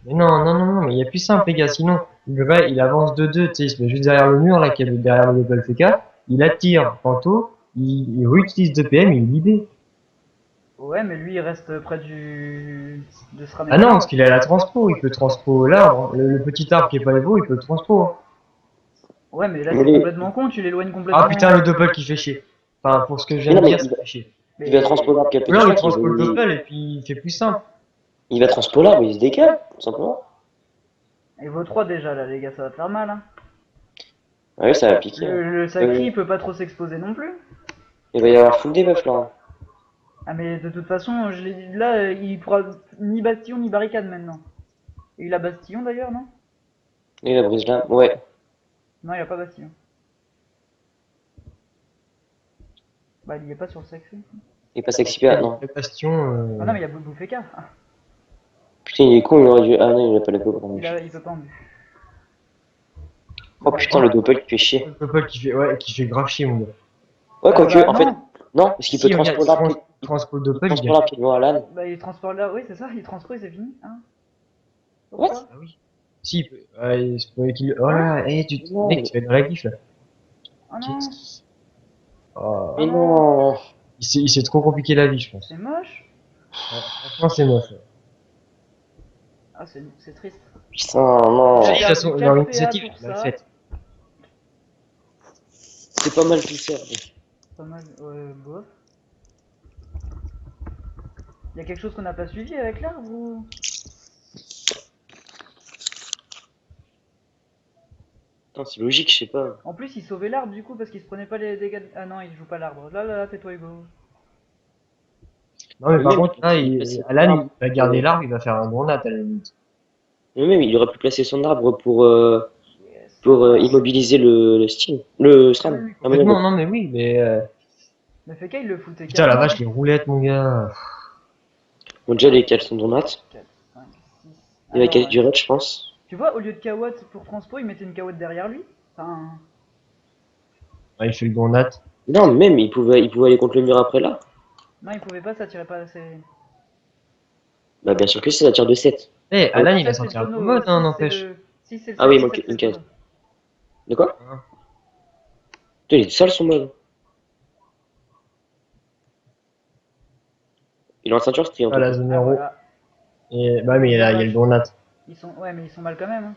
[SPEAKER 1] Mais non, non, non, non, mais il y a plus simple, les gars. Sinon, Grey, il avance de 2, tu sais, il se met juste derrière le mur, là, qui est derrière le double FK. Il attire Panto, il réutilise 2 PM, il libère.
[SPEAKER 3] Ouais, mais lui, il reste près de SRAM.
[SPEAKER 1] Ah non, parce qu'il a la transpo, il peut transpo l'arbre. Le petit arbre qui est pas évo, il peut le transpo. Hein.
[SPEAKER 3] Ouais, mais là,
[SPEAKER 2] Mais
[SPEAKER 3] c'est
[SPEAKER 2] lui-
[SPEAKER 3] complètement con, tu l'éloignes complètement.
[SPEAKER 1] Ah putain, le double qui fait chier. Enfin, pour ce que je viens
[SPEAKER 2] Mais
[SPEAKER 1] de
[SPEAKER 2] non, mais
[SPEAKER 1] dire, ça fait chier.
[SPEAKER 2] il va transpo l'arbre qui a le
[SPEAKER 1] Ou
[SPEAKER 2] petit
[SPEAKER 1] alors, il
[SPEAKER 2] choc,
[SPEAKER 1] transpo le double et puis il fait plus simple.
[SPEAKER 2] il va transpo l'arbre, il se décale, tout simplement.
[SPEAKER 3] Et vos 3 déjà, là, les gars, ça va faire mal. Hein.
[SPEAKER 2] Ah oui, ça va piquer. Hein.
[SPEAKER 3] Le Sacri, il peut pas trop s'exposer non plus.
[SPEAKER 2] Il va y avoir full debuff là. Hein.
[SPEAKER 3] Ah, mais de toute façon, là, il pourra ni Bastion ni barricade maintenant. Et il a Bastion d'ailleurs, non?
[SPEAKER 2] Et la brise là. Ouais.
[SPEAKER 3] Non, il a pas Bastion. Bah, il y est pas sur le Sacri.
[SPEAKER 2] Il passe avec CPA, non.
[SPEAKER 1] La bastion.
[SPEAKER 3] Ah non, mais il y a Bouffeka.
[SPEAKER 2] Putain, il est con, il aurait dû. Ah non, il a pas le go pour
[SPEAKER 3] Il peut pas en but.
[SPEAKER 2] Oh putain, le doppel qui fait chier.
[SPEAKER 1] Le double qui fait grave chier, mon gars.
[SPEAKER 2] Ouais, quoique,
[SPEAKER 3] Bah,
[SPEAKER 2] en fait.
[SPEAKER 3] non.
[SPEAKER 2] Non, parce qu'il peut
[SPEAKER 1] Si, regarde,
[SPEAKER 2] transpo l'arbre.
[SPEAKER 1] transpo le
[SPEAKER 2] Il
[SPEAKER 1] double,
[SPEAKER 2] transpo
[SPEAKER 1] il
[SPEAKER 2] l'arbre qui va à l'âne.
[SPEAKER 3] Bah, il transporte là, oui, c'est ça, il transpose et c'est fini. Hein.
[SPEAKER 2] What?
[SPEAKER 3] Pourquoi?
[SPEAKER 1] Ah oui. Si, il peut. Il se peut qu'il. Oh là, mec, tu fais dans la gif là.
[SPEAKER 3] Ah non,
[SPEAKER 1] Oh.
[SPEAKER 2] Mais non.
[SPEAKER 1] Il s'est trop compliqué la vie, je pense.
[SPEAKER 3] c'est moche.
[SPEAKER 1] Ouais, franchement, c'est moche. Ouais.
[SPEAKER 3] Ah, c'est triste.
[SPEAKER 2] Putain, non.
[SPEAKER 3] Il a
[SPEAKER 1] De toute façon,
[SPEAKER 3] perdu
[SPEAKER 1] leur
[SPEAKER 3] 4
[SPEAKER 1] initiative,
[SPEAKER 3] PA pour
[SPEAKER 1] il l'a
[SPEAKER 3] ça.
[SPEAKER 1] faite.
[SPEAKER 2] C'est pas mal tout ça.
[SPEAKER 3] Pas mal, bof. Il y a quelque chose qu'on n'a pas suivi avec l'arbre ou...
[SPEAKER 2] Putain, c'est logique, je sais pas.
[SPEAKER 3] En plus, il sauvait l'arbre du coup parce qu'il se prenait pas les dégâts. Ah non, il joue pas l'arbre. Là, tais-toi, Hugo.
[SPEAKER 1] Non, mais par
[SPEAKER 2] Même,
[SPEAKER 1] contre, là,
[SPEAKER 2] c'est-
[SPEAKER 1] Alan, il va garder l'arbre, il va faire un grenade à la limite.
[SPEAKER 2] Mais même, il aurait pu placer son arbre
[SPEAKER 3] Yes.
[SPEAKER 2] pour immobiliser le Steam. Le SRAM.
[SPEAKER 3] Oui,
[SPEAKER 2] Ah, mais non,
[SPEAKER 1] Complètement, non, mais oui, mais.
[SPEAKER 3] mais FK, il le foutait
[SPEAKER 1] Putain, la
[SPEAKER 3] carrément.
[SPEAKER 1] vache, les roulettes, mon gars.
[SPEAKER 2] bon, déjà, les cales sont dronates.
[SPEAKER 3] 4, 5, 6.
[SPEAKER 2] Il va caler du red, je pense.
[SPEAKER 3] Tu vois, au lieu de Kawat pour transpo, il mettait une Kawat derrière lui. Enfin,
[SPEAKER 1] Ouais, il fait le grenade.
[SPEAKER 2] Non, même, il pouvait aller contre le mur après là.
[SPEAKER 3] non, il pouvait pas, ça tirait pas assez.
[SPEAKER 2] Bah, bien sûr que c'est la tire de 7.
[SPEAKER 1] Eh, Alan, il
[SPEAKER 3] Ça,
[SPEAKER 1] a
[SPEAKER 3] c'est
[SPEAKER 1] sorti
[SPEAKER 3] le
[SPEAKER 1] un
[SPEAKER 3] tonneau,
[SPEAKER 1] commode, hein,
[SPEAKER 3] six,
[SPEAKER 1] n'empêche.
[SPEAKER 3] Si, c'est le
[SPEAKER 2] Ah oui, il
[SPEAKER 3] 7,
[SPEAKER 2] manque
[SPEAKER 3] c'est le
[SPEAKER 2] une case.
[SPEAKER 3] tonneau.
[SPEAKER 2] De quoi?
[SPEAKER 1] Hein.
[SPEAKER 2] Putain, il est sale son mode. Il est en ceinture strie en
[SPEAKER 1] Ah,
[SPEAKER 2] tout
[SPEAKER 1] la
[SPEAKER 2] cas.
[SPEAKER 1] zone
[SPEAKER 3] Ah,
[SPEAKER 1] euro.
[SPEAKER 3] voilà.
[SPEAKER 1] Et, bah, mais il y a le grenade.
[SPEAKER 3] Ouais, mais ils sont mal quand même. Hein.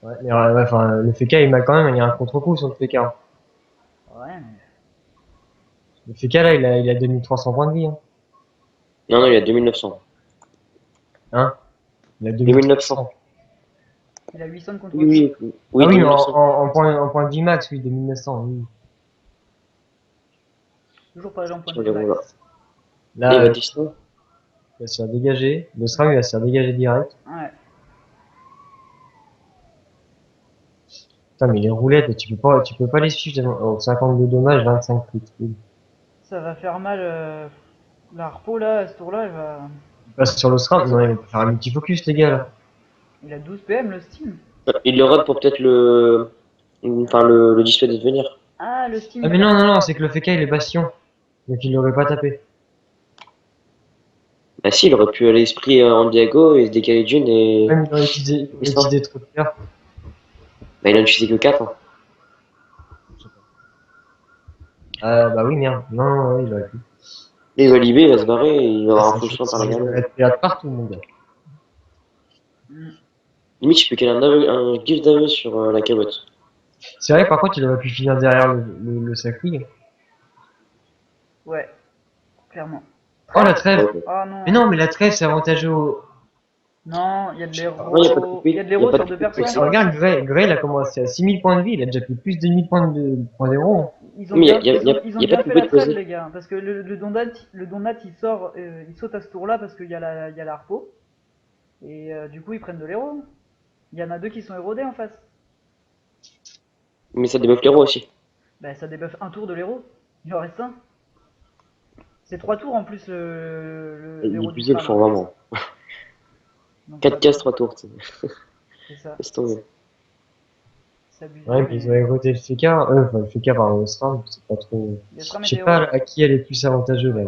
[SPEAKER 1] Ouais, mais ouais, enfin, le FK, il m'a quand même, il y a un contre-coup sur le FK.
[SPEAKER 3] Ouais, mais.
[SPEAKER 1] Le FK, là, il a 2300 points de vie, hein.
[SPEAKER 2] Non, non, il a 2900.
[SPEAKER 1] Hein? Il a
[SPEAKER 2] 2900.
[SPEAKER 3] Il a 800 de contre
[SPEAKER 2] Oui, oui, oui,
[SPEAKER 1] ah oui, mais
[SPEAKER 2] 2900.
[SPEAKER 1] en point de vie max, oui, 2900, oui.
[SPEAKER 3] Toujours pas en point
[SPEAKER 2] Tiens,
[SPEAKER 3] de
[SPEAKER 2] regarde,
[SPEAKER 3] max.
[SPEAKER 2] là.
[SPEAKER 1] Là,
[SPEAKER 2] Il va descendre.
[SPEAKER 1] il va se faire dégager. Le SRAM, il va se faire dégager direct.
[SPEAKER 3] Ouais.
[SPEAKER 1] Putain, mais les roulettes, tu peux pas les suivre tellement. Oh, 52 dommages, 25 crits. Oui.
[SPEAKER 3] Ça va faire mal. La repo là, à ce tour-là,
[SPEAKER 1] Il passe sur le SRAM. Non, il va faire un multifocus, les gars, là.
[SPEAKER 3] il a 12 PM le Steam.
[SPEAKER 2] Il le run pour peut-être enfin, le dissuader de venir.
[SPEAKER 3] Ah, le Steam
[SPEAKER 1] Ah,
[SPEAKER 3] il
[SPEAKER 1] mais
[SPEAKER 3] a
[SPEAKER 1] non,
[SPEAKER 3] pas.
[SPEAKER 1] non, non, c'est que le FK, il est bastion. Donc il l'aurait pas tapé.
[SPEAKER 2] Bah si, il aurait pu aller esprit en Diago et se décaler d'une et...
[SPEAKER 1] Même il aurait utilisé trop de cœur.
[SPEAKER 2] Bah il a utilisé que 4. Hein.
[SPEAKER 1] Bah oui, merde. Non, non, ouais, il aurait pu.
[SPEAKER 2] Et il va libérer, il va se barrer et il va
[SPEAKER 1] Ah,
[SPEAKER 2] avoir un
[SPEAKER 1] ça
[SPEAKER 2] full
[SPEAKER 1] fait
[SPEAKER 2] soin par la
[SPEAKER 1] il
[SPEAKER 2] gamme.
[SPEAKER 1] aurait pu être partout, mon gars.
[SPEAKER 3] Hmm.
[SPEAKER 2] Limite, tu peux caler un gift d'aveu sur la cabotte.
[SPEAKER 1] C'est vrai, par contre, il aurait pu finir derrière le sacri.
[SPEAKER 3] Ouais, clairement.
[SPEAKER 1] Oh, la trêve!
[SPEAKER 2] Ouais.
[SPEAKER 3] Ah non.
[SPEAKER 1] Mais non, mais la trêve, c'est avantageux au.
[SPEAKER 3] Non, il y a de
[SPEAKER 2] Non, y a pas de
[SPEAKER 3] l'héros.
[SPEAKER 2] coupé.
[SPEAKER 3] Il y a de
[SPEAKER 2] Y a
[SPEAKER 3] l'héros
[SPEAKER 2] pas
[SPEAKER 3] sur
[SPEAKER 2] de
[SPEAKER 3] deux
[SPEAKER 2] coupé.
[SPEAKER 3] personnes.
[SPEAKER 1] Regarde, Gray, il a commencé à 6000 points de vie, il a déjà fait plus de 1000 points de points zéro.
[SPEAKER 3] Ils ont
[SPEAKER 2] Mais
[SPEAKER 3] bien,
[SPEAKER 2] y a pas
[SPEAKER 3] bien
[SPEAKER 2] de
[SPEAKER 3] fait
[SPEAKER 2] coupé
[SPEAKER 3] la
[SPEAKER 2] de
[SPEAKER 3] trêve,
[SPEAKER 2] poser.
[SPEAKER 3] les gars. Parce que le Donat, il sort, il saute à ce tour-là parce qu'il y a la repo. Et du coup, ils prennent de l'héros. Il y en a deux qui sont érodés en face.
[SPEAKER 2] Mais ça débuffe l'héros aussi.
[SPEAKER 3] Bah, ça débuffe un tour de l'héros. Il en reste un. C'est 3 tours en plus
[SPEAKER 2] Il est
[SPEAKER 3] l'héros du
[SPEAKER 2] abusé le
[SPEAKER 3] crâne.
[SPEAKER 2] fond vraiment.
[SPEAKER 3] Donc,
[SPEAKER 2] 4 cases, 3 tours.
[SPEAKER 3] c'est ça.
[SPEAKER 2] Laisse tomber.
[SPEAKER 3] C'est abusé.
[SPEAKER 1] Ouais, puis ils ont voté le FK, enfin le FK par le SRAM, c'est pas trop.
[SPEAKER 3] Les SRAM
[SPEAKER 1] Je sais
[SPEAKER 3] étaient
[SPEAKER 1] pas
[SPEAKER 3] héros.
[SPEAKER 1] à qui elle est plus avantageux là.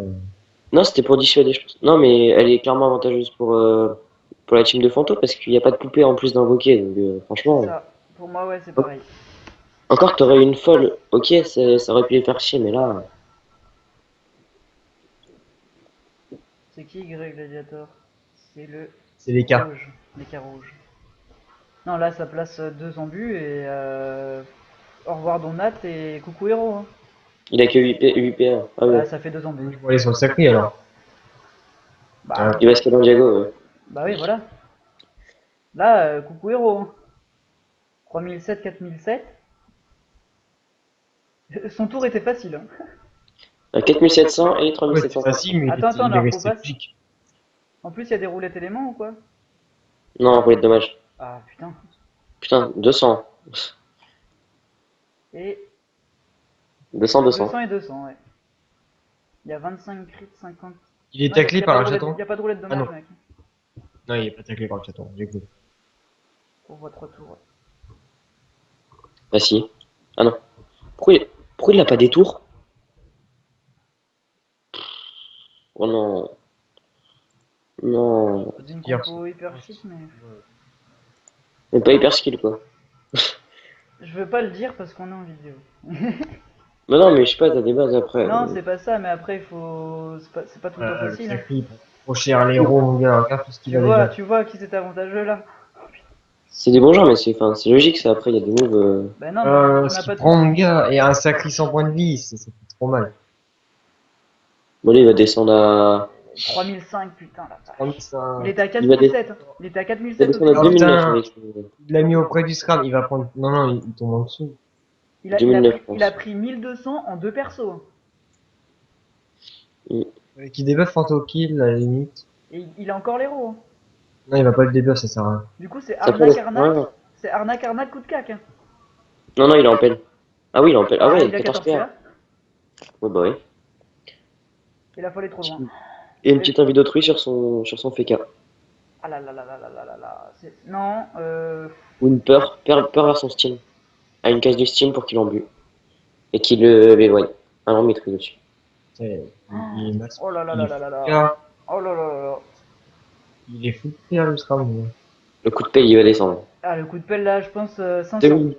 [SPEAKER 2] Non, c'était pour dissuader, je pense. Non, mais elle est clairement avantageuse pour la team de Fanto parce qu'il n'y a pas de poupée en plus d'invoquer. Donc,
[SPEAKER 3] C'est
[SPEAKER 2] franchement,
[SPEAKER 3] ça. Pour moi, ouais, c'est pareil.
[SPEAKER 2] encore que t'aurais une folle, ok, ça aurait pu les faire chier, mais là,
[SPEAKER 3] C'est qui Grey Gladiator? C'est le
[SPEAKER 1] C'est les cas.
[SPEAKER 3] rouge. Les cas rouges. Non, là, ça place deux embus et au revoir Donat et coucou héros. Hein.
[SPEAKER 2] il a que 8 PA. Ah
[SPEAKER 3] Bah,
[SPEAKER 2] ouais.
[SPEAKER 3] ça fait deux embus.
[SPEAKER 1] Ils vont aller sur le sacri alors.
[SPEAKER 3] Bah,
[SPEAKER 2] Il va se caler en Diago, ouais.
[SPEAKER 3] bah oui, voilà. Là, coucou héros. Hein. 3007, 4007. Son tour était facile. Hein.
[SPEAKER 2] 4700 et
[SPEAKER 1] Ouais, c'est
[SPEAKER 2] 3700.
[SPEAKER 1] facile, mais
[SPEAKER 3] Attends,
[SPEAKER 1] il est
[SPEAKER 3] la
[SPEAKER 1] resté
[SPEAKER 3] repasse.
[SPEAKER 1] logique.
[SPEAKER 3] En plus, il y a des roulettes éléments ou quoi?
[SPEAKER 2] Non, roulette dommage.
[SPEAKER 3] Ah putain.
[SPEAKER 2] Putain, 200.
[SPEAKER 3] Et
[SPEAKER 2] 200, 200.
[SPEAKER 3] 200 et 200, ouais. Il y a 25 crits, 50.
[SPEAKER 1] Il est
[SPEAKER 3] Non,
[SPEAKER 1] taclé
[SPEAKER 3] y a
[SPEAKER 1] par
[SPEAKER 3] pas
[SPEAKER 1] un
[SPEAKER 3] de roulette-
[SPEAKER 1] chaton.
[SPEAKER 3] Y a pas de roulette
[SPEAKER 1] Ah
[SPEAKER 3] dommage,
[SPEAKER 1] non.
[SPEAKER 3] mec.
[SPEAKER 1] Non, il est pas taclé par le chaton, j'ai cru.
[SPEAKER 3] On voit 3 tours.
[SPEAKER 2] Ah si. Ah non. Pourquoi il a pas des tours? Oh non. Non.
[SPEAKER 3] C'est une
[SPEAKER 1] Hier,
[SPEAKER 3] compo hyper shit, mais.
[SPEAKER 2] Mais pas hyper skill quoi.
[SPEAKER 3] Je veux pas le dire parce qu'on est en vidéo.
[SPEAKER 2] Mais non, mais je sais pas, t'as des bases après.
[SPEAKER 3] Non, c'est pas ça, mais après, il faut. C'est pas tout le temps
[SPEAKER 1] Le
[SPEAKER 3] facile. Hein.
[SPEAKER 1] sacri, trop cher l'héros, mon gars, regarde tout ce qu'il a déjà.
[SPEAKER 3] Tu vois qui c'est avantageux là?
[SPEAKER 2] C'est des bons gens, mais c'est logique ça. Après, il y a des moves.
[SPEAKER 3] Bah non, mais on
[SPEAKER 1] Ce
[SPEAKER 3] a
[SPEAKER 1] qu'il
[SPEAKER 3] pas
[SPEAKER 1] prend,
[SPEAKER 3] tout.
[SPEAKER 1] mon gars, et un sacri sans point de vie, ça fait trop mal.
[SPEAKER 2] Bon, là, il va descendre à.
[SPEAKER 3] 3005, putain la vache.
[SPEAKER 1] 3500.
[SPEAKER 3] Il était à
[SPEAKER 2] Il va
[SPEAKER 3] 4007. Hein. Il était à
[SPEAKER 2] Il va
[SPEAKER 3] 4007
[SPEAKER 2] descendre à
[SPEAKER 3] au début.
[SPEAKER 2] 2009
[SPEAKER 1] putain.
[SPEAKER 2] avec.
[SPEAKER 1] Il l'a mis auprès du SRAM, il va prendre. Non, non, il tombe en dessous.
[SPEAKER 3] Il a
[SPEAKER 2] 2009, je
[SPEAKER 3] il a
[SPEAKER 2] pense.
[SPEAKER 3] pris 1200 en deux persos. Hein.
[SPEAKER 1] Qui debuff Fanto Kill, à la limite.
[SPEAKER 3] Et il a encore l'héros. Hein.
[SPEAKER 1] Non, il va pas le debuff, ça sert à rien.
[SPEAKER 3] Du coup, c'est
[SPEAKER 2] Ça peut
[SPEAKER 3] arnaque,
[SPEAKER 2] être-
[SPEAKER 3] arnaque.
[SPEAKER 2] ouais.
[SPEAKER 3] C'est arnaque, arnaque, coup de cac. Hein.
[SPEAKER 2] Non, non, il est en peine. Ah oui, il est en peine. Ah ouais,
[SPEAKER 3] il a
[SPEAKER 2] 14
[SPEAKER 3] 14
[SPEAKER 2] PA.
[SPEAKER 3] PA.
[SPEAKER 2] Ouais, bah oui.
[SPEAKER 3] Et la folle est trop loin.
[SPEAKER 2] Et une petite envie d'autrui sur son FK.
[SPEAKER 3] Ah là là là là là là là là. Non,
[SPEAKER 2] Ou une peur vers son Steam. À une case du Steam pour qu'il en bue. Et qu'il l'éloigne. Alors, maîtrise dessus.
[SPEAKER 1] Il est masse.
[SPEAKER 3] oh là là
[SPEAKER 1] Il
[SPEAKER 3] là
[SPEAKER 1] est
[SPEAKER 3] là là là.
[SPEAKER 1] fou,
[SPEAKER 3] Oh là là là là.
[SPEAKER 1] il est fou de faire le SRAM, mon gars.
[SPEAKER 2] Le coup de pelle, il va descendre.
[SPEAKER 3] Ah, le coup de pelle là, je pense 500.
[SPEAKER 2] 2000.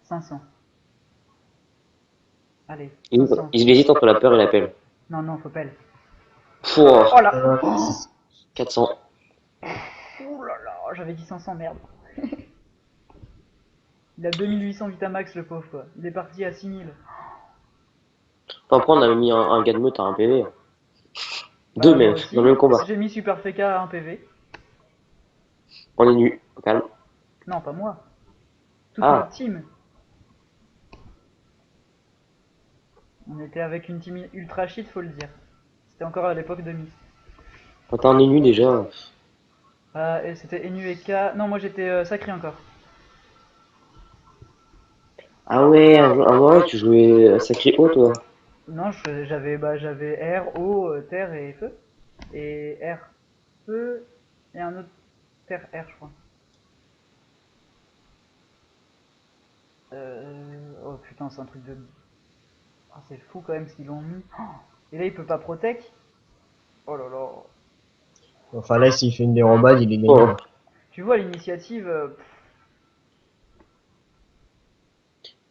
[SPEAKER 3] 500. Allez,
[SPEAKER 2] Il
[SPEAKER 3] 500.
[SPEAKER 2] hésite entre la peur et la pelle.
[SPEAKER 3] Non, non, faut pelle.
[SPEAKER 2] Pouah,
[SPEAKER 3] Oh là.
[SPEAKER 2] 400.
[SPEAKER 3] Ouh là là, j'avais dit 500, merde. Il a 2800 Vitamax, le pauvre quoi. Il est parti à 6000.
[SPEAKER 2] Enfin, après, on avait mis un gars de meute à un PV. Deux
[SPEAKER 3] Moi
[SPEAKER 2] même,
[SPEAKER 3] aussi,
[SPEAKER 2] dans le même combat.
[SPEAKER 3] j'ai mis Super FK à 1 PV.
[SPEAKER 2] On est nu, au calme.
[SPEAKER 3] Non, pas moi. Toute
[SPEAKER 2] Ah.
[SPEAKER 3] notre team. On était avec une team ultra shit, faut le dire. C'était encore à l'époque de Miss.
[SPEAKER 2] Quand on est nu déjà.
[SPEAKER 3] Et c'était Enu et K. Non, moi j'étais sacré encore.
[SPEAKER 2] Ah ouais, tu jouais sacré haut toi.
[SPEAKER 3] Non, j'avais R, eau, terre et feu. Et R, feu, et un autre terre R, je crois. Oh putain, c'est un truc de... Ah, c'est fou quand même ce qu'ils l'ont mis. Oh, et là, il peut pas protect. Oh là là.
[SPEAKER 1] Enfin là, s'il fait une dérobade, il est
[SPEAKER 2] Oh.
[SPEAKER 1] gagnant.
[SPEAKER 3] Tu vois, l'initiative...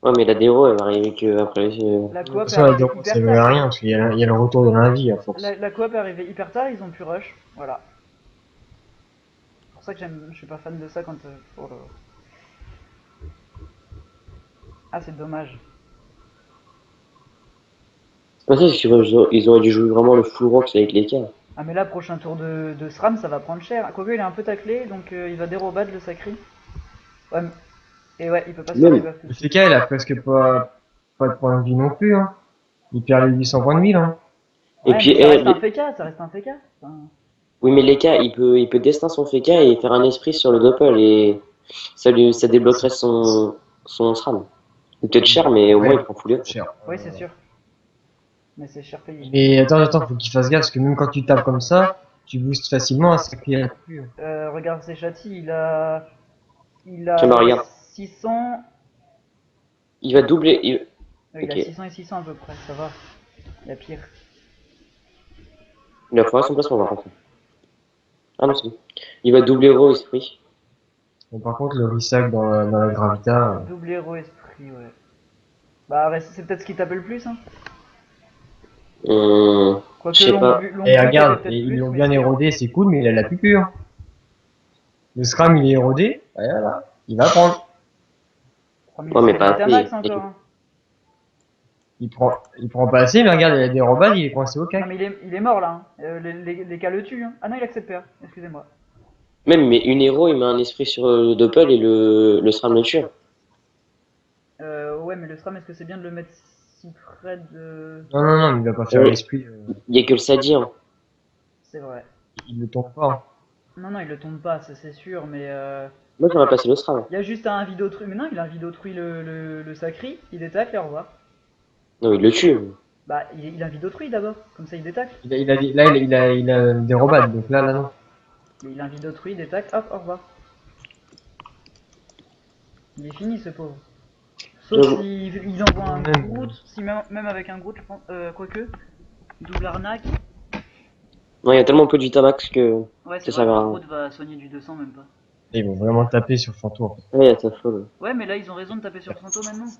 [SPEAKER 2] Ouais, mais la déro, elle va arriver que après.
[SPEAKER 3] la
[SPEAKER 1] De toute
[SPEAKER 3] coop est
[SPEAKER 1] façon, la
[SPEAKER 3] arrivée
[SPEAKER 1] déro, ça
[SPEAKER 3] hyper
[SPEAKER 1] veut
[SPEAKER 3] tard.
[SPEAKER 1] rien, parce qu'il y a le retour de l'invie à force.
[SPEAKER 3] La coop est arrivée hyper tard, ils ont pu rush. Voilà. C'est pour ça que je suis pas fan de ça quand... oh là là. Ah, c'est dommage.
[SPEAKER 2] C'est pas ça, c'est qu'ils auraient dû jouer vraiment le full rocks avec les cas.
[SPEAKER 3] Ah, mais là, prochain tour de SRAM, ça va prendre cher. Quoique, il est un peu taclé, donc il va dérobade le sacré. Ouais, et ouais, il peut pas se faire
[SPEAKER 2] Même.
[SPEAKER 3] debuff tout de
[SPEAKER 1] Le
[SPEAKER 3] suite.
[SPEAKER 1] FK, il a presque pas de points de vie non plus, hein. Il perd les 800 points de vie, là.
[SPEAKER 2] Et
[SPEAKER 3] Ouais,
[SPEAKER 2] puis,
[SPEAKER 3] mais ça reste un FK, ça reste un FK. Enfin,
[SPEAKER 2] oui, mais les cas, il peut destin son FK et faire un esprit sur le doppel et ça débloquerait son SRAM. Il peut être cher, mais au moins il prend full
[SPEAKER 1] Cher.
[SPEAKER 3] oui, c'est sûr. Mais c'est cher payé.
[SPEAKER 1] Mais attends, faut qu'il fasse gaffe, parce que même quand tu tapes comme ça, tu boostes facilement un sacré plus.
[SPEAKER 3] Regarde ses châtis, il
[SPEAKER 2] Tiens, bah
[SPEAKER 3] a
[SPEAKER 2] regarde,
[SPEAKER 3] 600.
[SPEAKER 2] il va doubler.
[SPEAKER 3] Il a
[SPEAKER 2] Ok,
[SPEAKER 3] 600 et 600 à peu près, ça va. Il y a pire.
[SPEAKER 2] il a foiré son placement par contre. Ah non, c'est bon. Il va doubler Raw esprit.
[SPEAKER 1] Bon, par contre, le Rissac dans la Gravita,
[SPEAKER 3] Double héros esprit, ouais. Bah, c'est peut-être ce qui tape le plus, hein.
[SPEAKER 2] Je
[SPEAKER 3] Quoique
[SPEAKER 2] sais pas.
[SPEAKER 3] l'ombre
[SPEAKER 1] et
[SPEAKER 3] tapait
[SPEAKER 1] regarde,
[SPEAKER 3] peut-être
[SPEAKER 1] ils
[SPEAKER 3] plus,
[SPEAKER 1] l'ont
[SPEAKER 3] mais
[SPEAKER 1] bien
[SPEAKER 3] c'est
[SPEAKER 1] érodé, c'est cool, mais il a la pupure. Le Scram, il est érodé, et voilà, il va prendre.
[SPEAKER 3] 3000
[SPEAKER 2] Ouais, mais
[SPEAKER 3] c'est
[SPEAKER 2] pas
[SPEAKER 3] limite à max
[SPEAKER 2] assez.
[SPEAKER 3] encore. Hein.
[SPEAKER 1] Il prend pas assez, mais regarde, il a des robades, il est coincé au
[SPEAKER 3] Non,
[SPEAKER 1] cac.
[SPEAKER 3] mais il est mort là. Hein. Les cas le tuent. Hein. Ah non, il accepte PA, excusez-moi.
[SPEAKER 2] Même, mais une héros, il met un esprit sur le doppel et le SRAM le tue.
[SPEAKER 3] Ouais, mais le SRAM, est-ce que c'est bien de le mettre si près de.
[SPEAKER 1] Non, mais il va pas faire l'esprit.
[SPEAKER 2] Il y a que le Sadi, hein.
[SPEAKER 3] C'est vrai.
[SPEAKER 1] Il le tombe pas.
[SPEAKER 3] Non, il le tombe pas, ça c'est sûr, mais.
[SPEAKER 2] Moi, j'aimerais passer le SRAM.
[SPEAKER 3] Il y a juste un vide autrui. Mais non, il a un vide autrui le sacri, il détacle et au revoir.
[SPEAKER 2] Non, il le tue.
[SPEAKER 3] Bah, il a un vide autrui d'abord, comme ça il détacle.
[SPEAKER 1] Il a des robades, donc là, non.
[SPEAKER 3] Mais il a un vide autrui, il détacle, hop, au revoir. Il est fini ce pauvre. Sauf
[SPEAKER 2] J'avoue.
[SPEAKER 3] s'il envoie un Groot, si même avec un Groot, je pense, quoique, double arnaque.
[SPEAKER 2] Non, il y a tellement peu de Vitamax que
[SPEAKER 3] Ouais,
[SPEAKER 2] ça
[SPEAKER 3] c'est vrai
[SPEAKER 2] sert
[SPEAKER 3] que
[SPEAKER 2] à
[SPEAKER 3] le
[SPEAKER 2] rien.
[SPEAKER 3] Groot va soigner du 200, même pas.
[SPEAKER 1] Ils vont vraiment taper sur Fantour.
[SPEAKER 2] Ouais, il y a sa folle.
[SPEAKER 3] Ouais, mais là ils ont raison de taper sur Santo maintenant.